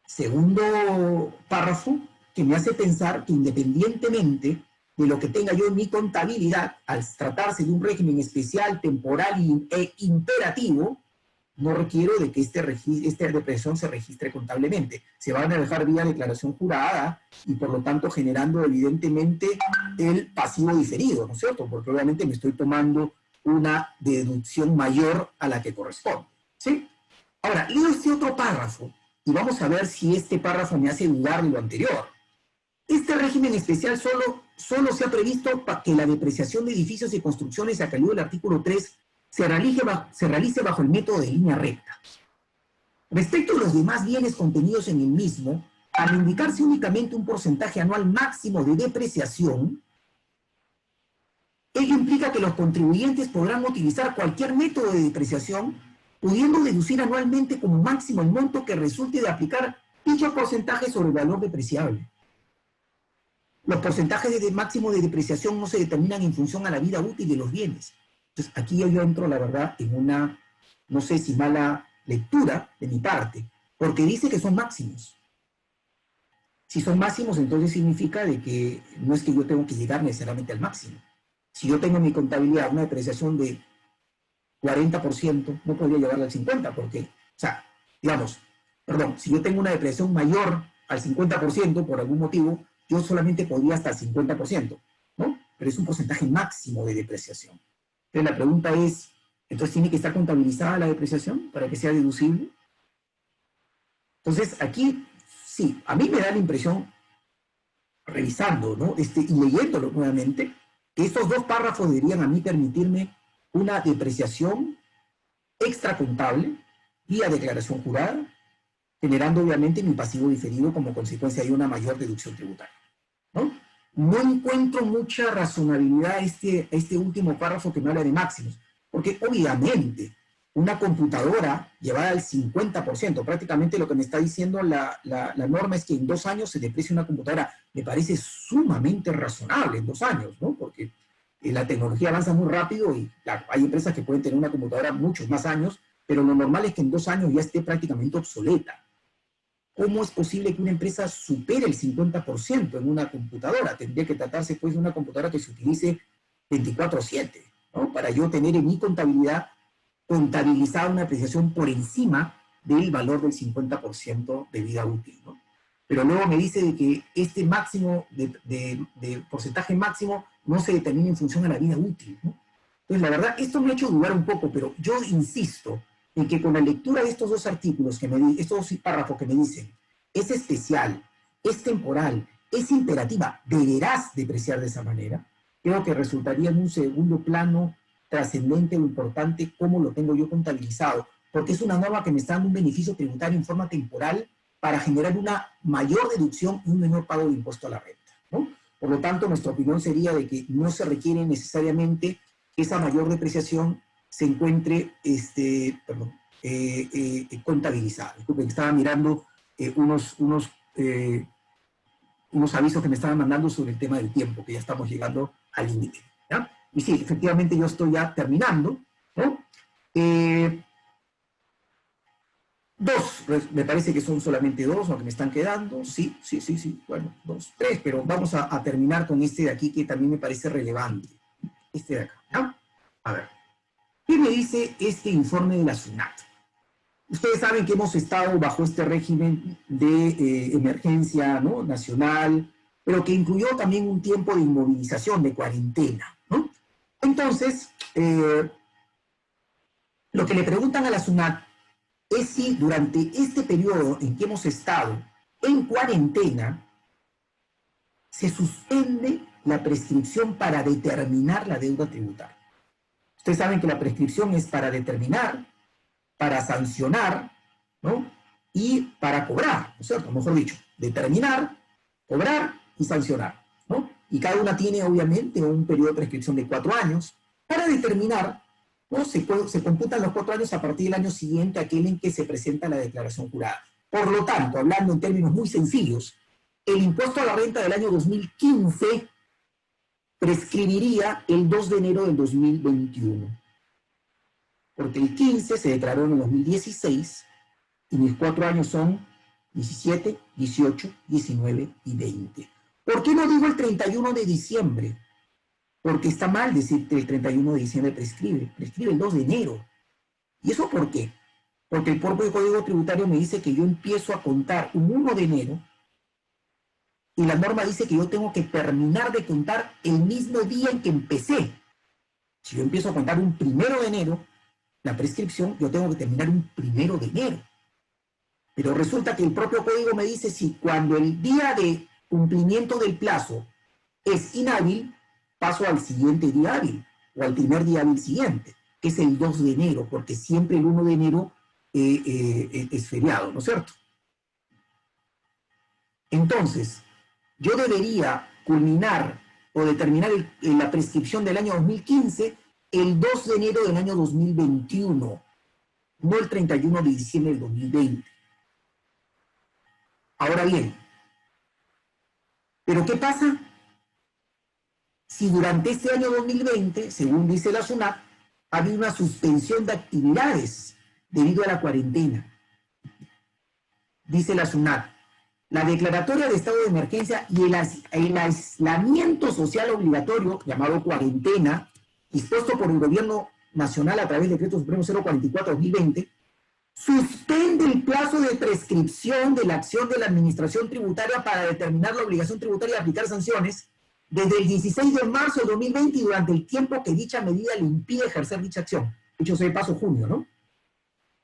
Segundo párrafo, que me hace pensar que independientemente de lo que tenga yo en mi contabilidad, al tratarse de un régimen especial, temporal e imperativo, no requiero de que esta depreciación se registre contablemente. Se van a dejar vía declaración jurada y por lo tanto generando evidentemente el pasivo diferido, ¿no es cierto? Porque obviamente me estoy tomando una deducción mayor a la que corresponde, ¿sí? Ahora, leo este otro párrafo y vamos a ver si este párrafo me hace dudar de lo anterior. Este régimen especial solo se ha previsto para que la depreciación de edificios y construcciones a calidad del artículo 3 se realice bajo el método de línea recta. Respecto a los demás bienes contenidos en el mismo, al indicarse únicamente un porcentaje anual máximo de depreciación, ello implica que los contribuyentes podrán utilizar cualquier método de depreciación, pudiendo deducir anualmente como máximo el monto que resulte de aplicar dicho porcentaje sobre el valor depreciable. Los porcentajes de máximo de depreciación no se determinan en función a la vida útil de los bienes. Entonces, aquí yo entro, la verdad, en una, no sé si mala lectura de mi parte, porque dice que son máximos. Si son máximos, entonces significa de que no es que yo tengo que llegar necesariamente al máximo. Si yo tengo en mi contabilidad una depreciación de 40%, no podría llegarla al 50%, porque, o sea, digamos, perdón, si yo tengo una depreciación mayor al 50% por algún motivo, yo solamente podría hasta el 50%, ¿no? Pero es un porcentaje máximo de depreciación. Entonces la pregunta es, ¿entonces tiene que estar contabilizada la depreciación para que sea deducible? Entonces aquí, sí, a mí me da la impresión, revisando, ¿no? Y leyéndolo nuevamente, que estos dos párrafos deberían a mí permitirme una depreciación extracontable vía declaración jurada, generando obviamente mi pasivo diferido como consecuencia de una mayor deducción tributaria, ¿no? No encuentro mucha razonabilidad a este último párrafo que me habla de máximos, porque obviamente una computadora llevada al 50%, prácticamente lo que me está diciendo la norma es que en 2 años se deprecia una computadora. Me parece sumamente razonable en 2 años, ¿no? Porque la tecnología avanza muy rápido y claro, hay empresas que pueden tener una computadora muchos más años, pero lo normal es que en 2 años ya esté prácticamente obsoleta. ¿Cómo es posible que una empresa supere el 50% en una computadora? Tendría que tratarse pues de una computadora que se utilice 24/7, ¿no? Para yo tener en mi contabilidad contabilizada una apreciación por encima del valor del 50% de vida útil, ¿no? Pero luego me dice de que este máximo, de porcentaje máximo, no se determina en función a la vida útil, ¿no? Entonces, la verdad, esto me ha hecho dudar un poco, pero yo insisto en que con la lectura de estos dos artículos, estos dos párrafos que me dicen, es especial, es temporal, es imperativa, deberás depreciar de esa manera, creo que resultaría en un segundo plano trascendente o importante cómo lo tengo yo contabilizado, porque es una norma que me está dando un beneficio tributario en forma temporal para generar una mayor deducción y un menor pago de impuesto a la renta, ¿no? Por lo tanto, nuestra opinión sería de que no se requiere necesariamente que esa mayor depreciación se encuentre contabilizada. Disculpen, estaba mirando unos avisos que me estaban mandando sobre el tema del tiempo, que ya estamos llegando al límite, ¿ya? Y sí, efectivamente yo estoy ya terminando, ¿no? Dos, me parece que son solamente dos, aunque me están quedando, sí, bueno, 2, 3, pero vamos a terminar con este de aquí que también me parece relevante, este de acá, ¿ya? A ver, ¿qué me dice este informe de la SUNAT? Ustedes saben que hemos estado bajo este régimen de emergencia, ¿no?, nacional, pero que incluyó también un tiempo de inmovilización, de cuarentena, ¿no? Entonces, lo que le preguntan a la SUNAT es si durante este periodo en que hemos estado en cuarentena se suspende la prescripción para determinar la deuda tributaria. Ustedes saben que la prescripción es para determinar, para sancionar, ¿no? Y para cobrar, ¿no es cierto? Mejor dicho, determinar, cobrar y sancionar, ¿no? Y cada una tiene, obviamente, un periodo de prescripción de 4 años. Para determinar, ¿no? Se computan los 4 años a partir del año siguiente, aquel en que se presenta la declaración jurada. Por lo tanto, hablando en términos muy sencillos, el impuesto a la renta del año 2015 prescribiría el 2 de enero del 2021. Porque el 15 se declaró en el 2016 y mis 4 años son 17, 18, 19 y 20. ¿Por qué no digo el 31 de diciembre? Porque está mal decir que el 31 de diciembre prescribe el 2 de enero. ¿Y eso por qué? Porque el propio Código Tributario me dice que yo empiezo a contar un 1 de enero y la norma dice que yo tengo que terminar de contar el mismo día en que empecé. Si yo empiezo a contar un 1 de enero, la prescripción, yo tengo que terminar un 1 de enero. Pero resulta que el propio código me dice si cuando el día de cumplimiento del plazo es inhábil, paso al siguiente día hábil, o al primer día hábil siguiente, que es el 2 de enero, porque siempre el 1 de enero es feriado, ¿no es cierto? Entonces, yo debería culminar o determinar la prescripción del año 2015 el 2 de enero del año 2021, no el 31 de diciembre del 2020. Ahora bien, ¿pero qué pasa si durante este año 2020, según dice la SUNAT, ha habido una suspensión de actividades debido a la cuarentena? Dice la SUNAT, la declaratoria de estado de emergencia y el aislamiento social obligatorio, llamado cuarentena, dispuesto por el Gobierno Nacional a través del Decreto Supremo 044-2020, suspende el plazo de prescripción de la acción de la Administración Tributaria para determinar la obligación tributaria de aplicar sanciones desde el 16 de marzo de 2020 y durante el tiempo que dicha medida le impide ejercer dicha acción. Dicho sea de paso, junio, ¿no?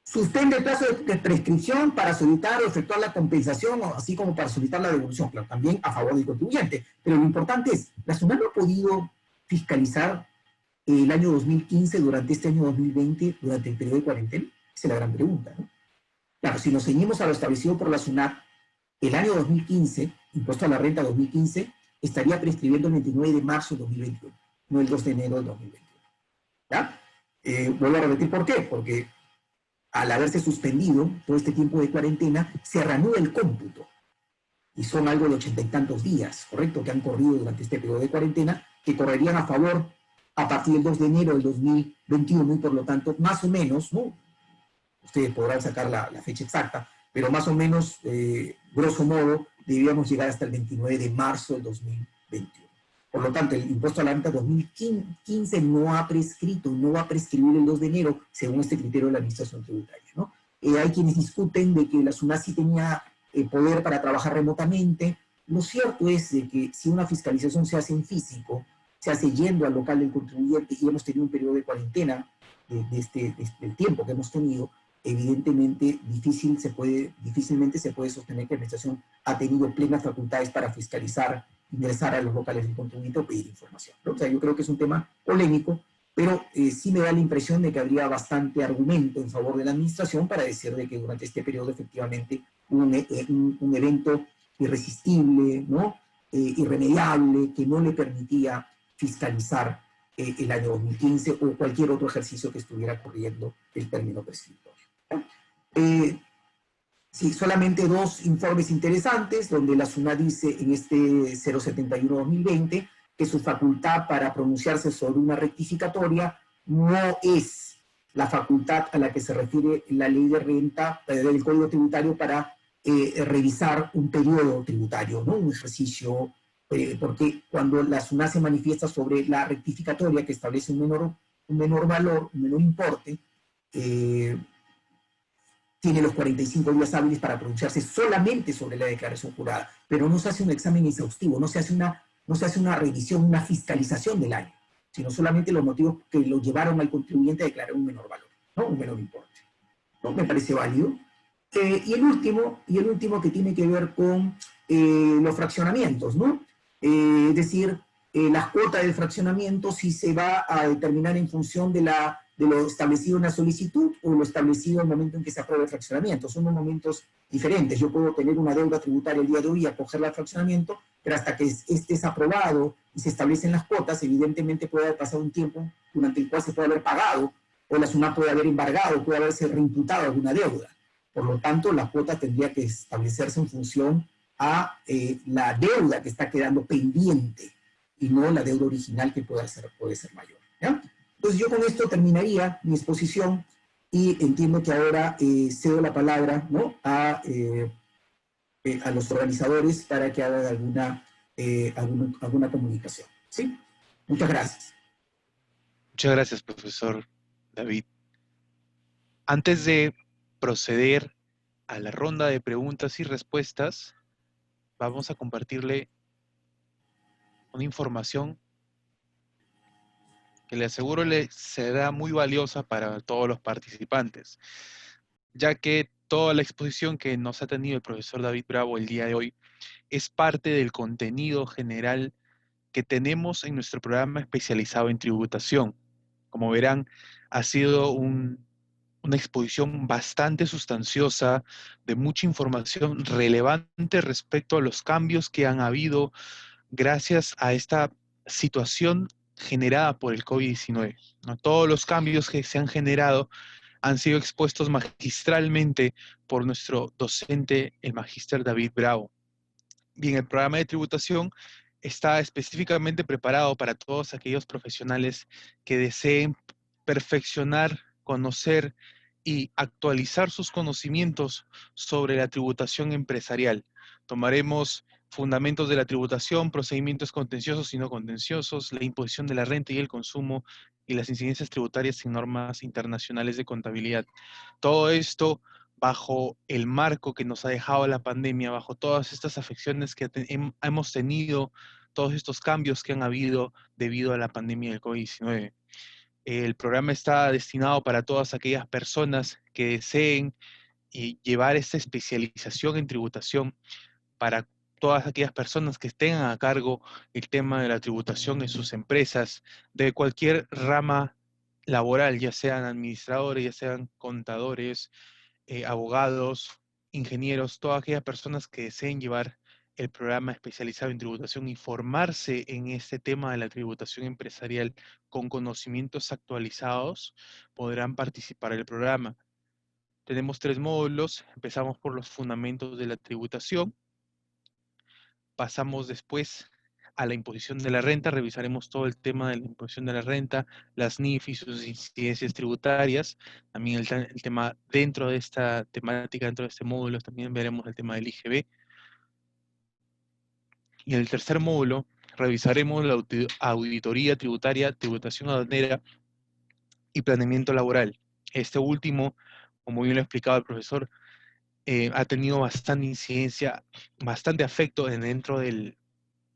Suspende el plazo de prescripción para solicitar o efectuar la compensación, así como para solicitar la devolución, claro, también a favor del contribuyente. Pero lo importante es, la SUNAT no ha podido fiscalizar el año 2015 durante este año 2020, durante el periodo de cuarentena. Esa es la gran pregunta, ¿no? Claro, si nos ceñimos a lo establecido por la SUNAT, el año 2015, impuesto a la renta 2015, estaría prescribiendo el 29 de marzo de 2021, no el 2 de enero de 2021. ¿Ya? Vuelvo a repetir por qué, porque al haberse suspendido todo este tiempo de cuarentena, se reanuda el cómputo. Y son algo de 80 y tantos días, ¿correcto?, que han corrido durante este periodo de cuarentena, que correrían a favor a partir del 2 de enero del 2021, y por lo tanto, más o menos, ¿no? Ustedes podrán sacar la fecha exacta, pero más o menos, grosso modo, debíamos llegar hasta el 29 de marzo del 2021. Por lo tanto, el impuesto a la renta 2015 no ha prescrito, no va a prescribir el 2 de enero, según este criterio de la Administración Tributaria, ¿no? Hay quienes discuten de que la SUNAT sí tenía poder para trabajar remotamente. Lo cierto es de que si una fiscalización se hace en físico, se hace yendo al local del contribuyente, y hemos tenido un periodo de cuarentena del tiempo que hemos tenido, evidentemente difícilmente se puede sostener que la Administración ha tenido plenas facultades para fiscalizar, ingresar a los locales del contribuyente o pedir información, ¿no? O sea, yo creo que es un tema polémico, pero sí me da la impresión de que habría bastante argumento en favor de la Administración para decir de que durante este periodo efectivamente hubo un evento irresistible, ¿no? Irremediable, que no le permitía fiscalizar el año 2015 o cualquier otro ejercicio que estuviera corriendo el término prescriptorio. Sí, solamente 2 informes interesantes, donde la SUNAT dice en este 071-2020 que su facultad para pronunciarse sobre una rectificatoria no es la facultad a la que se refiere la ley de renta del Código Tributario para revisar un periodo tributario, ¿no? Un ejercicio, porque cuando la SUNAT se manifiesta sobre la rectificatoria que establece un menor valor, un menor importe, tiene los 45 días hábiles para pronunciarse solamente sobre la declaración jurada, pero no se hace un examen exhaustivo, no se hace una revisión, una fiscalización del año, sino solamente los motivos que lo llevaron al contribuyente a declarar un menor valor, ¿no? Un menor importe, ¿no? Me parece válido. Y el último que tiene que ver con los fraccionamientos, ¿no? Es decir, las cuotas del fraccionamiento si se va a determinar en función de lo establecido en la solicitud o lo establecido en el momento en que se apruebe el fraccionamiento. Son dos momentos diferentes. Yo puedo tener una deuda tributaria el día de hoy y acogerla al fraccionamiento, pero hasta que este es aprobado y se establecen las cuotas, evidentemente puede haber pasado un tiempo durante el cual se puede haber pagado, o la SUNAT puede haber embargado, puede haberse reimputado alguna deuda. Por lo tanto, la cuota tendría que establecerse en función a la deuda que está quedando pendiente y no la deuda original que puede ser mayor. ¿Ya? Entonces yo con esto terminaría mi exposición y entiendo que ahora cedo la palabra, ¿no?, a los organizadores para que hagan alguna comunicación. ¿Sí? Muchas gracias. Muchas gracias, profesor David. Antes de proceder a la ronda de preguntas y respuestas, vamos a compartirle una información que le aseguro le será muy valiosa para todos los participantes, ya que toda la exposición que nos ha tenido el profesor David Bravo el día de hoy es parte del contenido general que tenemos en nuestro programa especializado en tributación. Como verán, ha sido una exposición bastante sustanciosa, de mucha información relevante respecto a los cambios que han habido gracias a esta situación generada por el COVID-19. ¿No? Todos los cambios que se han generado han sido expuestos magistralmente por nuestro docente, el magíster David Bravo. Bien, el programa de tributación está específicamente preparado para todos aquellos profesionales que deseen perfeccionar, conocer y actualizar sus conocimientos sobre la tributación empresarial. Tomaremos fundamentos de la tributación, procedimientos contenciosos y no contenciosos, la imposición de la renta y el consumo y las incidencias tributarias y normas internacionales de contabilidad. Todo esto bajo el marco que nos ha dejado la pandemia, bajo todas estas afecciones que hemos tenido, todos estos cambios que han habido debido a la pandemia del COVID-19. El programa está destinado para todas aquellas personas que deseen llevar esta especialización en tributación, para todas aquellas personas que tengan a cargo el tema de la tributación en sus empresas, de cualquier rama laboral, ya sean administradores, ya sean contadores, abogados, ingenieros, todas aquellas personas que deseen llevar el programa especializado en tributación y formarse en este tema de la tributación empresarial con conocimientos actualizados, podrán participar del programa. Tenemos 3 módulos, empezamos por los fundamentos de la tributación, pasamos después a la imposición de la renta, revisaremos todo el tema de la imposición de la renta, las NIF y sus incidencias tributarias, también el tema dentro de esta temática, dentro de este módulo, también veremos el tema del IGB. Y en el tercer módulo revisaremos la auditoría tributaria, tributación aduanera y planeamiento laboral. Este último, como bien lo ha explicado el profesor, ha tenido bastante incidencia, bastante afecto dentro de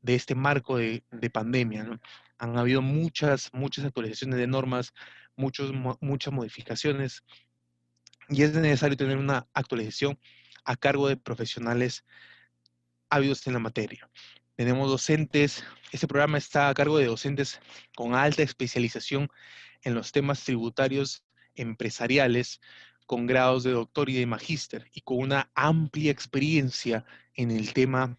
este marco de pandemia, ¿no? Han habido muchas actualizaciones de normas, muchas modificaciones, y es necesario tener una actualización a cargo de profesionales ávidos en la materia. Tenemos docentes, este programa está a cargo de docentes con alta especialización en los temas tributarios empresariales, con grados de doctor y de magíster, y con una amplia experiencia en el tema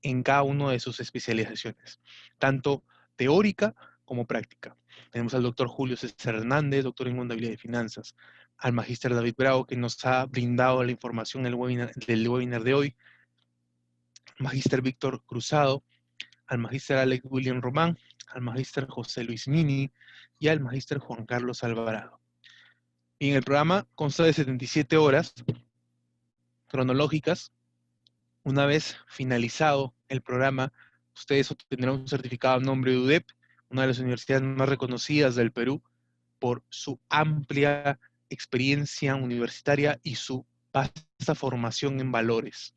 en cada una de sus especializaciones, tanto teórica como práctica. Tenemos al doctor Julio César Hernández, doctor en contabilidad de finanzas, al magíster David Bravo, que nos ha brindado la información del webinar de hoy, magíster Víctor Cruzado, al magíster Alex William Román, al magíster José Luis Mini y al magíster Juan Carlos Alvarado. Y en el programa consta de 77 horas cronológicas. Una vez finalizado el programa, ustedes obtendrán un certificado en nombre de UDEP, una de las universidades más reconocidas del Perú, por su amplia experiencia universitaria y su vasta formación en valores.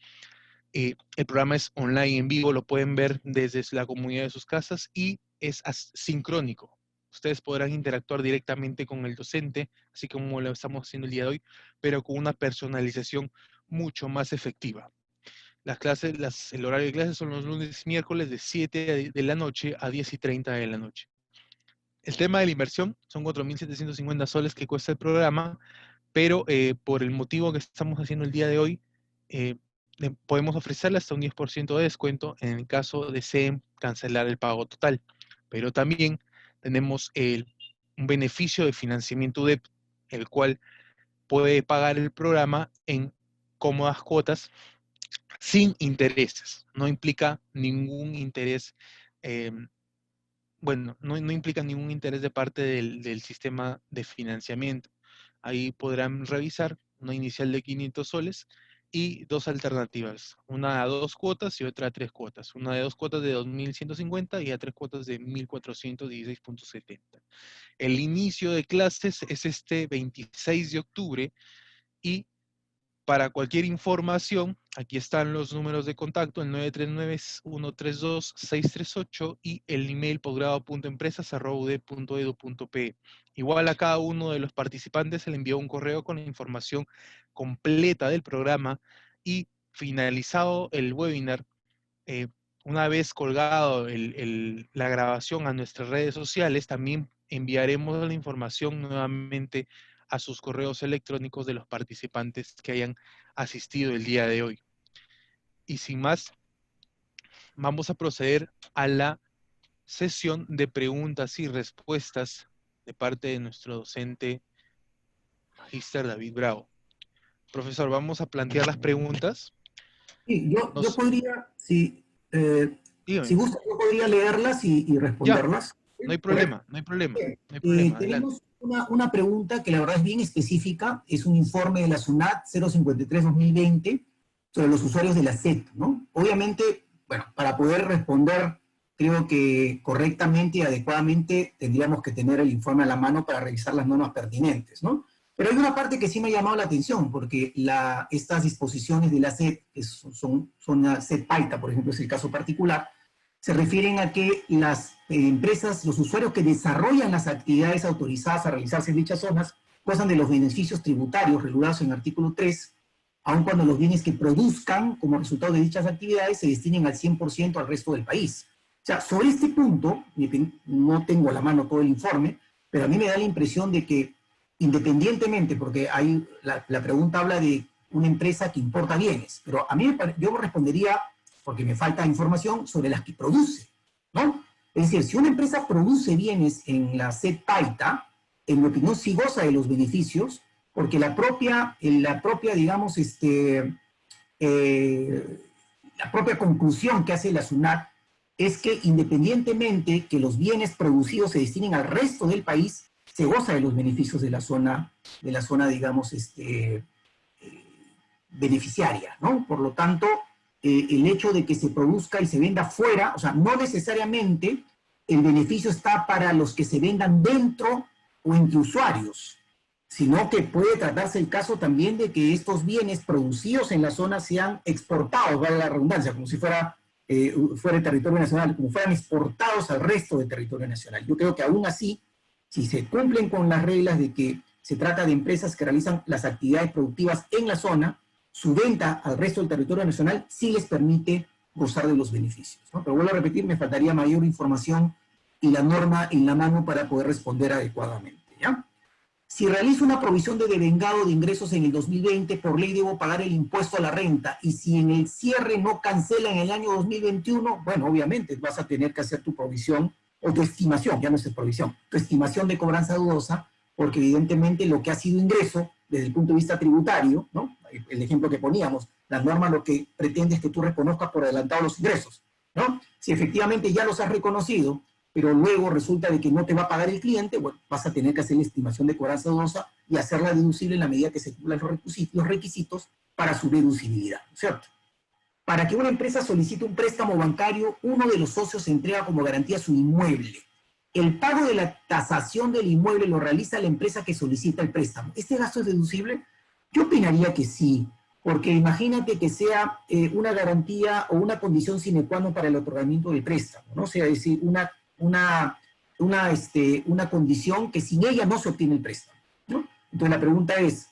El programa es online en vivo, lo pueden ver desde la comunidad de sus casas y es sincrónico. Ustedes podrán interactuar directamente con el docente, así como lo estamos haciendo el día de hoy, pero con una personalización mucho más efectiva. El horario de clases son los lunes y miércoles de 7 de la noche a 10:30 de la noche. El tema de la inversión son 4.750 soles que cuesta el programa, pero por el motivo que estamos haciendo el día de hoy, podemos ofrecerle hasta un 10% de descuento en el caso deseen cancelar el pago total. Pero también tenemos un beneficio de financiamiento UDEP, el cual puede pagar el programa en cómodas cuotas sin intereses. No implica ningún interés, no implica ningún interés de parte del sistema de financiamiento. Ahí podrán revisar una inicial de 500 soles y dos alternativas, una a 2 cuotas y otra a 3 cuotas. Una de 2 cuotas de 2.150 y a 3 cuotas de 1.416.70. El inicio de clases es este 26 de octubre y para cualquier información, aquí están los números de contacto, el 939-132-638 y el email posgrado.empresas@udep.edu.pe. Igual a cada uno de los participantes se le envió un correo con la información completa del programa y finalizado el webinar, una vez colgado la grabación a nuestras redes sociales, también enviaremos la información nuevamente a sus correos electrónicos de los participantes que hayan asistido el día de hoy. Y sin más, vamos a proceder a la sesión de preguntas y respuestas de parte de nuestro docente, Magíster David Bravo. Profesor, vamos a plantear las preguntas. Sí, yo podría, si Dígame. gusta, yo podría leerlas y Ya, responderlas. no hay Correcto. problema, no hay problema, Bien. no hay problema, adelante. Tenemos una pregunta que la verdad es bien específica, es un informe de la SUNAT 053-2020 sobre los usuarios de la SEP, ¿no? Obviamente, bueno, para poder responder, creo que correctamente y adecuadamente tendríamos que tener el informe a la mano para revisar las normas pertinentes, ¿no? Pero hay una parte que sí me ha llamado la atención, porque estas disposiciones de la SEP, que son la SEP PAITA, por ejemplo, es el caso particular, se refieren a que las empresas, los usuarios que desarrollan las actividades autorizadas a realizarse en dichas zonas, gozan de los beneficios tributarios regulados en el artículo 3, aun cuando los bienes que produzcan como resultado de dichas actividades se destinen al 100% al resto del país. O sea, sobre este punto, no tengo a la mano todo el informe, pero a mí me da la impresión de que independientemente, porque la pregunta habla de una empresa que importa bienes, pero a mí yo respondería, porque me falta información, sobre las que produce, ¿no? Es decir, si una empresa produce bienes en la SEP PAITA, en mi opinión sí goza de los beneficios, porque la propia digamos, la propia conclusión que hace la SUNAT es que independientemente que los bienes producidos se destinen al resto del país, se goza de los beneficios de la zona digamos, beneficiaria, ¿no? Por lo tanto, el hecho de que se produzca y se venda fuera, o sea, no necesariamente el beneficio está para los que se vendan dentro o entre usuarios, sino que puede tratarse el caso también de que estos bienes producidos en la zona sean exportados, vale la redundancia, como si fuera el territorio nacional, como fueran exportados al resto del territorio nacional. Yo creo que aún así, si se cumplen con las reglas de que se trata de empresas que realizan las actividades productivas en la zona, su venta al resto del territorio nacional sí les permite gozar de los beneficios, ¿no? Pero vuelvo a repetir, me faltaría mayor información y la norma en la mano para poder responder adecuadamente, ¿ya? Si realizo una provisión de devengado de ingresos en el 2020, por ley debo pagar el impuesto a la renta, y si en el cierre no cancela en el año 2021, bueno, obviamente vas a tener que hacer tu provisión, o tu estimación, ya no es provisión, tu estimación de cobranza dudosa, porque evidentemente lo que ha sido ingreso, desde el punto de vista tributario, ¿no? El ejemplo que poníamos, la norma lo que pretende es que tú reconozcas por adelantado los ingresos, ¿no? Si efectivamente ya los has reconocido, pero luego resulta de que no te va a pagar el cliente, bueno, vas a tener que hacer la estimación de cobranza dudosa y hacerla deducible en la medida que se cumplan los requisitos para su deducibilidad, ¿cierto? Para que una empresa solicite un préstamo bancario, uno de los socios entrega como garantía su inmueble. El pago de la tasación del inmueble lo realiza la empresa que solicita el préstamo. ¿Este gasto es deducible? Yo opinaría que sí, porque imagínate que sea una garantía o una condición sine qua non para el otorgamiento del préstamo, ¿no? O sea, es decir, una condición que sin ella no se obtiene el préstamo, ¿no? Entonces la pregunta es,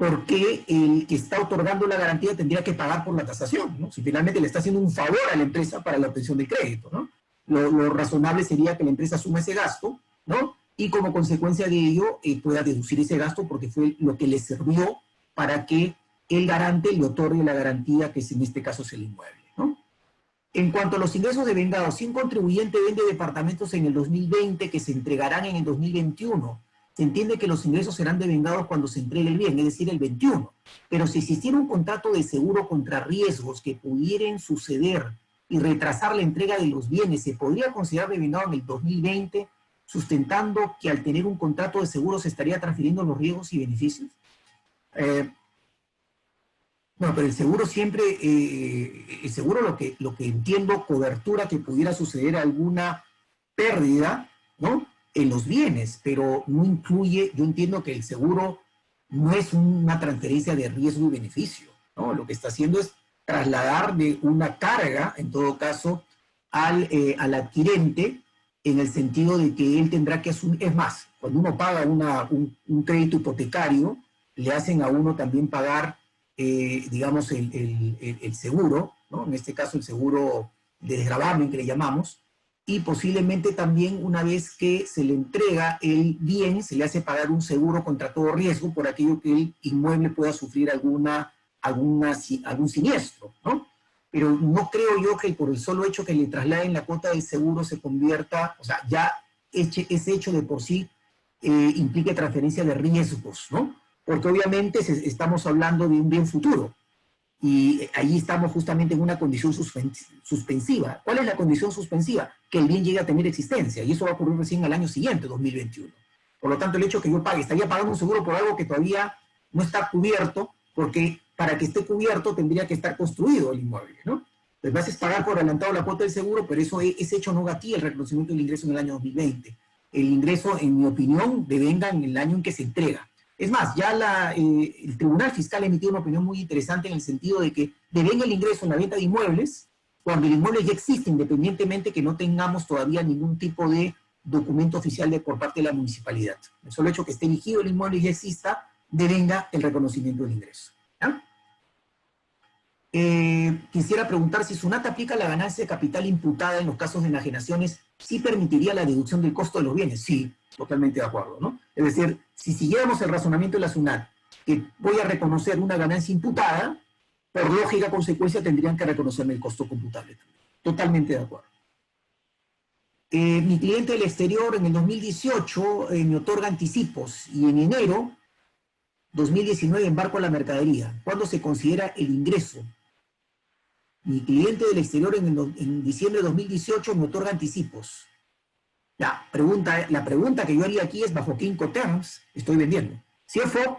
¿por qué el que está otorgando la garantía tendría que pagar por la tasación, ¿no? Si finalmente le está haciendo un favor a la empresa para la obtención del crédito, ¿no? Lo razonable sería que la empresa asuma ese gasto, ¿no? Y como consecuencia de ello pueda deducir ese gasto porque fue lo que le sirvió para que el garante le otorgue la garantía, que es en este caso es el inmueble, ¿no? En cuanto a los ingresos devengados, si un contribuyente vende departamentos en el 2020 que se entregarán en el 2021, se entiende que los ingresos serán devengados cuando se entregue el bien, es decir, el 21. Pero si existiera un contrato de seguro contra riesgos que pudieran suceder y retrasar la entrega de los bienes, ¿se podría considerar devengado en el 2020, sustentando que al tener un contrato de seguro se estaría transfiriendo los riesgos y beneficios? Bueno, pero el seguro siempre, el seguro lo que entiendo, cobertura que pudiera suceder alguna pérdida, ¿no? En los bienes, pero no incluye, yo entiendo que el seguro no es una transferencia de riesgo y beneficio, ¿no? Lo que está haciendo es trasladar de una carga, en todo caso, al adquirente, en el sentido de que él tendrá que asumir, es más, cuando uno paga un crédito hipotecario, le hacen a uno también pagar, digamos, el seguro, ¿no? En este caso el seguro de desgravamen que le llamamos, y posiblemente también una vez que se le entrega el bien, se le hace pagar un seguro contra todo riesgo por aquello que el inmueble pueda sufrir algún siniestro, ¿no? Pero no creo yo que por el solo hecho que le trasladen la cuota del seguro se convierta, o sea, ya ese hecho de por sí implique transferencia de riesgos, ¿no? Porque obviamente estamos hablando de un bien futuro. Y ahí estamos justamente en una condición suspensiva. ¿Cuál es la condición suspensiva? Que el bien llegue a tener existencia, y eso va a ocurrir recién al año siguiente, 2021. Por lo tanto, el hecho que yo pague, estaría pagando un seguro por algo que todavía no está cubierto, porque para que esté cubierto tendría que estar construido el inmueble, ¿no? Entonces vas a pagar por adelantado la cuota del seguro, pero ese hecho no gatilla el reconocimiento del ingreso en el año 2020. El ingreso, en mi opinión, devenga en el año en que se entrega. Es más, ya el Tribunal Fiscal ha emitido una opinión muy interesante en el sentido de que devenga el ingreso en la venta de inmuebles cuando el inmueble ya existe, independientemente que no tengamos todavía ningún tipo de documento oficial por parte de la municipalidad. El solo hecho que esté elegido el inmueble y ya exista, devenga el reconocimiento del ingreso. ¿Ya? Quisiera preguntar si SUNAT aplica la ganancia de capital imputada en los casos de enajenaciones, ¿sí permitiría la deducción del costo de los bienes? Sí, totalmente de acuerdo, ¿no? Es decir, si siguiéramos el razonamiento de la SUNAT, que voy a reconocer una ganancia imputada, por lógica consecuencia tendrían que reconocerme el costo computable también. Totalmente de acuerdo. Mi cliente del exterior en el 2018 me otorga anticipos y en enero 2019 embarco a la mercadería. ¿Cuándo se considera el ingreso? Mi cliente del exterior en diciembre de 2018 me otorga anticipos. La pregunta que yo haría aquí es bajo qué Incoterms estoy vendiendo. Si es FOB,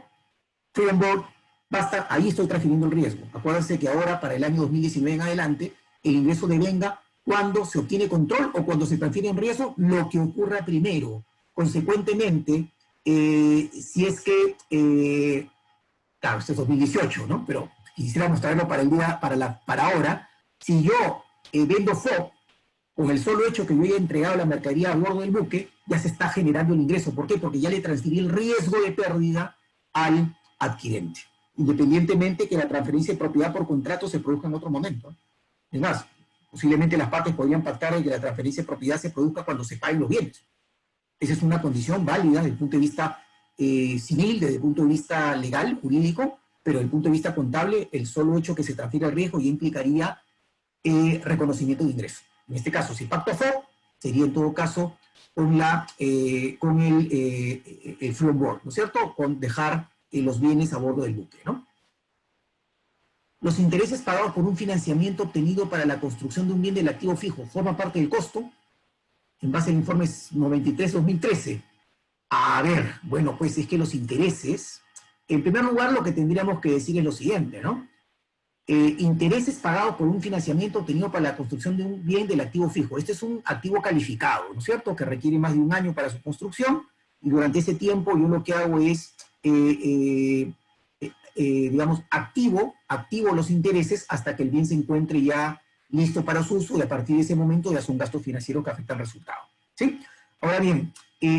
free on board, basta, ahí estoy transfiriendo el riesgo. Acuérdense que ahora, para el año 2019 en adelante, el ingreso devenga cuando se obtiene control o cuando se transfiere en riesgo, lo que ocurra primero. Consecuentemente, si es que, claro, este es 2018, ¿no? Pero quisiera mostrarlo para ahora. Si yo vendo FOB, con el solo hecho que yo haya entregado la mercadería a bordo del buque, ya se está generando el ingreso. ¿Por qué? Porque ya le transferí el riesgo de pérdida al adquirente, independientemente que la transferencia de propiedad por contrato se produzca en otro momento. Es más, posiblemente las partes podrían pactar en que la transferencia de propiedad se produzca cuando se paguen los bienes. Esa es una condición válida desde el punto de vista civil, desde el punto de vista legal, jurídico, pero desde el punto de vista contable, el solo hecho que se transfiera el riesgo ya implicaría reconocimiento de ingreso. En este caso, si pacto FOB, sería en todo caso con el free on board, ¿no es cierto? Con dejar los bienes a bordo del buque, ¿no? Los intereses pagados por un financiamiento obtenido para la construcción de un bien del activo fijo forman parte del costo, en base al informe 93-2013. A ver, bueno, pues es que los intereses, en primer lugar, lo que tendríamos que decir es lo siguiente, ¿no? Intereses pagados por un financiamiento obtenido para la construcción de un bien del activo fijo. Este es un activo calificado, ¿no es cierto?, que requiere más de un año para su construcción, y durante ese tiempo yo lo que hago es, digamos, activo los intereses hasta que el bien se encuentre ya listo para su uso, y a partir de ese momento ya son gastos financieros que afectan al resultado, ¿sí? Ahora bien,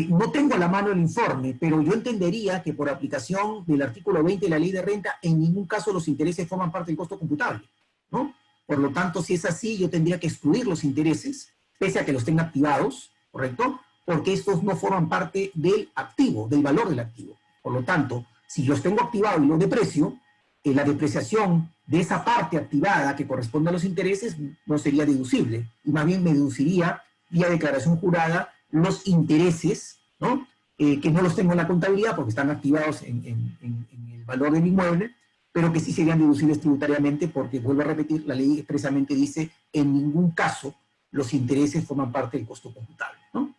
No tengo a la mano el informe, pero yo entendería que por aplicación del artículo 20 de la ley de renta, en ningún caso los intereses forman parte del costo computable, ¿no? Por lo tanto, si es así, yo tendría que excluir los intereses, pese a que los tenga activados, ¿correcto? Porque estos no forman parte del activo, del valor del activo. Por lo tanto, si los tengo activados y los deprecio, la depreciación de esa parte activada que corresponde a los intereses no sería deducible, y más bien me deduciría vía declaración jurada los intereses, ¿no? Que no los tengo en la contabilidad porque están activados en el valor del inmueble, pero que sí serían deducibles tributariamente porque, vuelvo a repetir, la ley expresamente dice en ningún caso los intereses forman parte del costo computable, ¿no?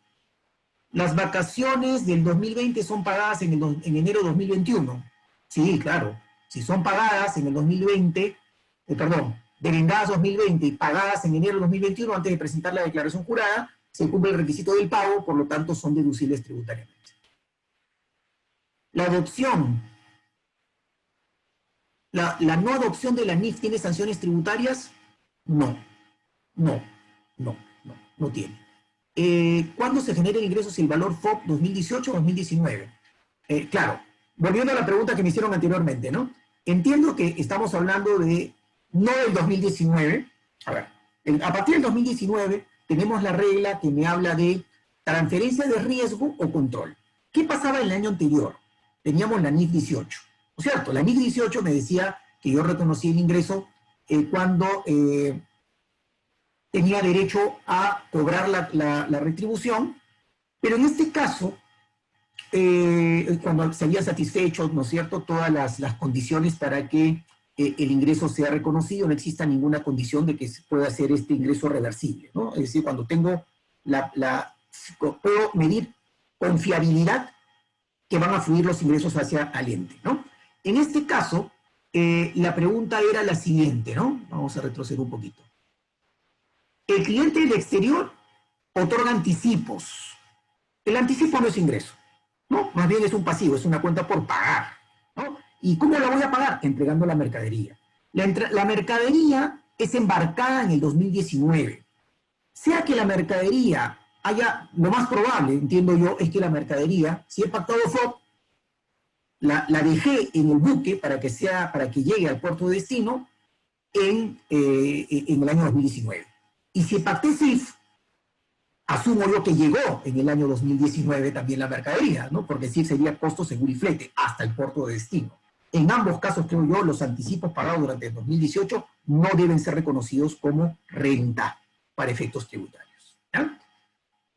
Las vacaciones del 2020 son pagadas en enero de 2021. Sí, claro. Si son pagadas en el 2020, devengadas 2020 y pagadas en enero de 2021 antes de presentar la declaración jurada, se cumple el requisito del pago, por lo tanto son deducibles tributariamente. La adopción, la no adopción de la NIF tiene sanciones tributarias. No, no, no tiene. ¿Cuándo se genera el ingreso si el valor FOB 2018 o 2019? Claro, volviendo a la pregunta que me hicieron anteriormente, ¿no? Entiendo que estamos hablando de, no del 2019, a ver, a partir del 2019 tenemos la regla que me habla de transferencia de riesgo o control. ¿Qué pasaba el año anterior? Teníamos la NIF 18, ¿no es cierto? La NIF 18 me decía que yo reconocí el ingreso cuando tenía derecho a cobrar la retribución, pero en este caso, cuando se había satisfecho, ¿no es cierto?, todas las condiciones para que el ingreso sea reconocido, no exista ninguna condición de que se pueda hacer este ingreso reversible, ¿no? Es decir, cuando tengo puedo medir con fiabilidad que van a fluir los ingresos hacia el ente, ¿no? En este caso, la pregunta era la siguiente, ¿no? Vamos a retroceder un poquito. El cliente del exterior otorga anticipos. El anticipo no es ingreso, ¿no? Más bien es un pasivo, es una cuenta por pagar, ¿no? ¿Y cómo la voy a pagar? Entregando la mercadería. La mercadería es embarcada en el 2019. Sea que la mercadería haya, lo más probable, entiendo yo, es que la mercadería, si he pactado FOB, la dejé en el buque para que llegue al puerto de destino en el año 2019. Y si pacté SIF, asumo yo que llegó en el año 2019 también la mercadería, ¿no? Porque SIF sería costo, seguro y flete hasta el puerto de destino. En ambos casos, creo yo, los anticipos pagados durante el 2018 no deben ser reconocidos como renta para efectos tributarios, ¿ya?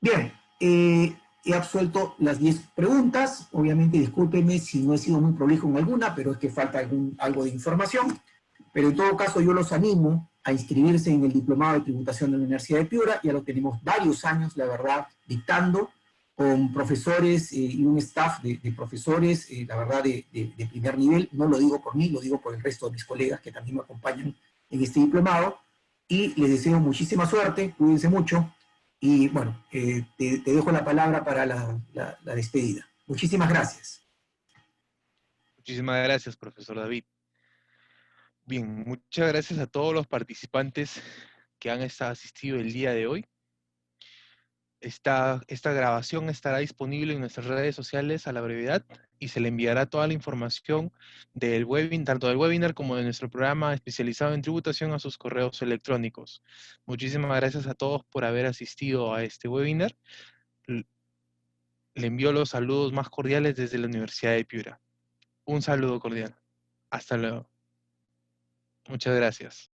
Bien, he absuelto las 10 preguntas. Obviamente, discúlpenme si no he sido muy prolijo en alguna, pero es que falta algo de información. Pero en todo caso, yo los animo a inscribirse en el Diplomado de Tributación de la Universidad de Piura. Ya lo tenemos varios años, la verdad, dictando, con profesores y un staff de profesores, la verdad, de primer nivel. No lo digo por mí, lo digo por el resto de mis colegas que también me acompañan en este diplomado. Y les deseo muchísima suerte, cuídense mucho. Y bueno, te dejo la palabra para la despedida. Muchísimas gracias. Muchísimas gracias, profesor David. Bien, muchas gracias a todos los participantes que han asistido el día de hoy. Esta grabación estará disponible en nuestras redes sociales a la brevedad y se le enviará toda la información del webinar, tanto del webinar como de nuestro programa especializado en tributación a sus correos electrónicos. Muchísimas gracias a todos por haber asistido a este webinar. Le envío los saludos más cordiales desde la Universidad de Piura. Un saludo cordial. Hasta luego. Muchas gracias.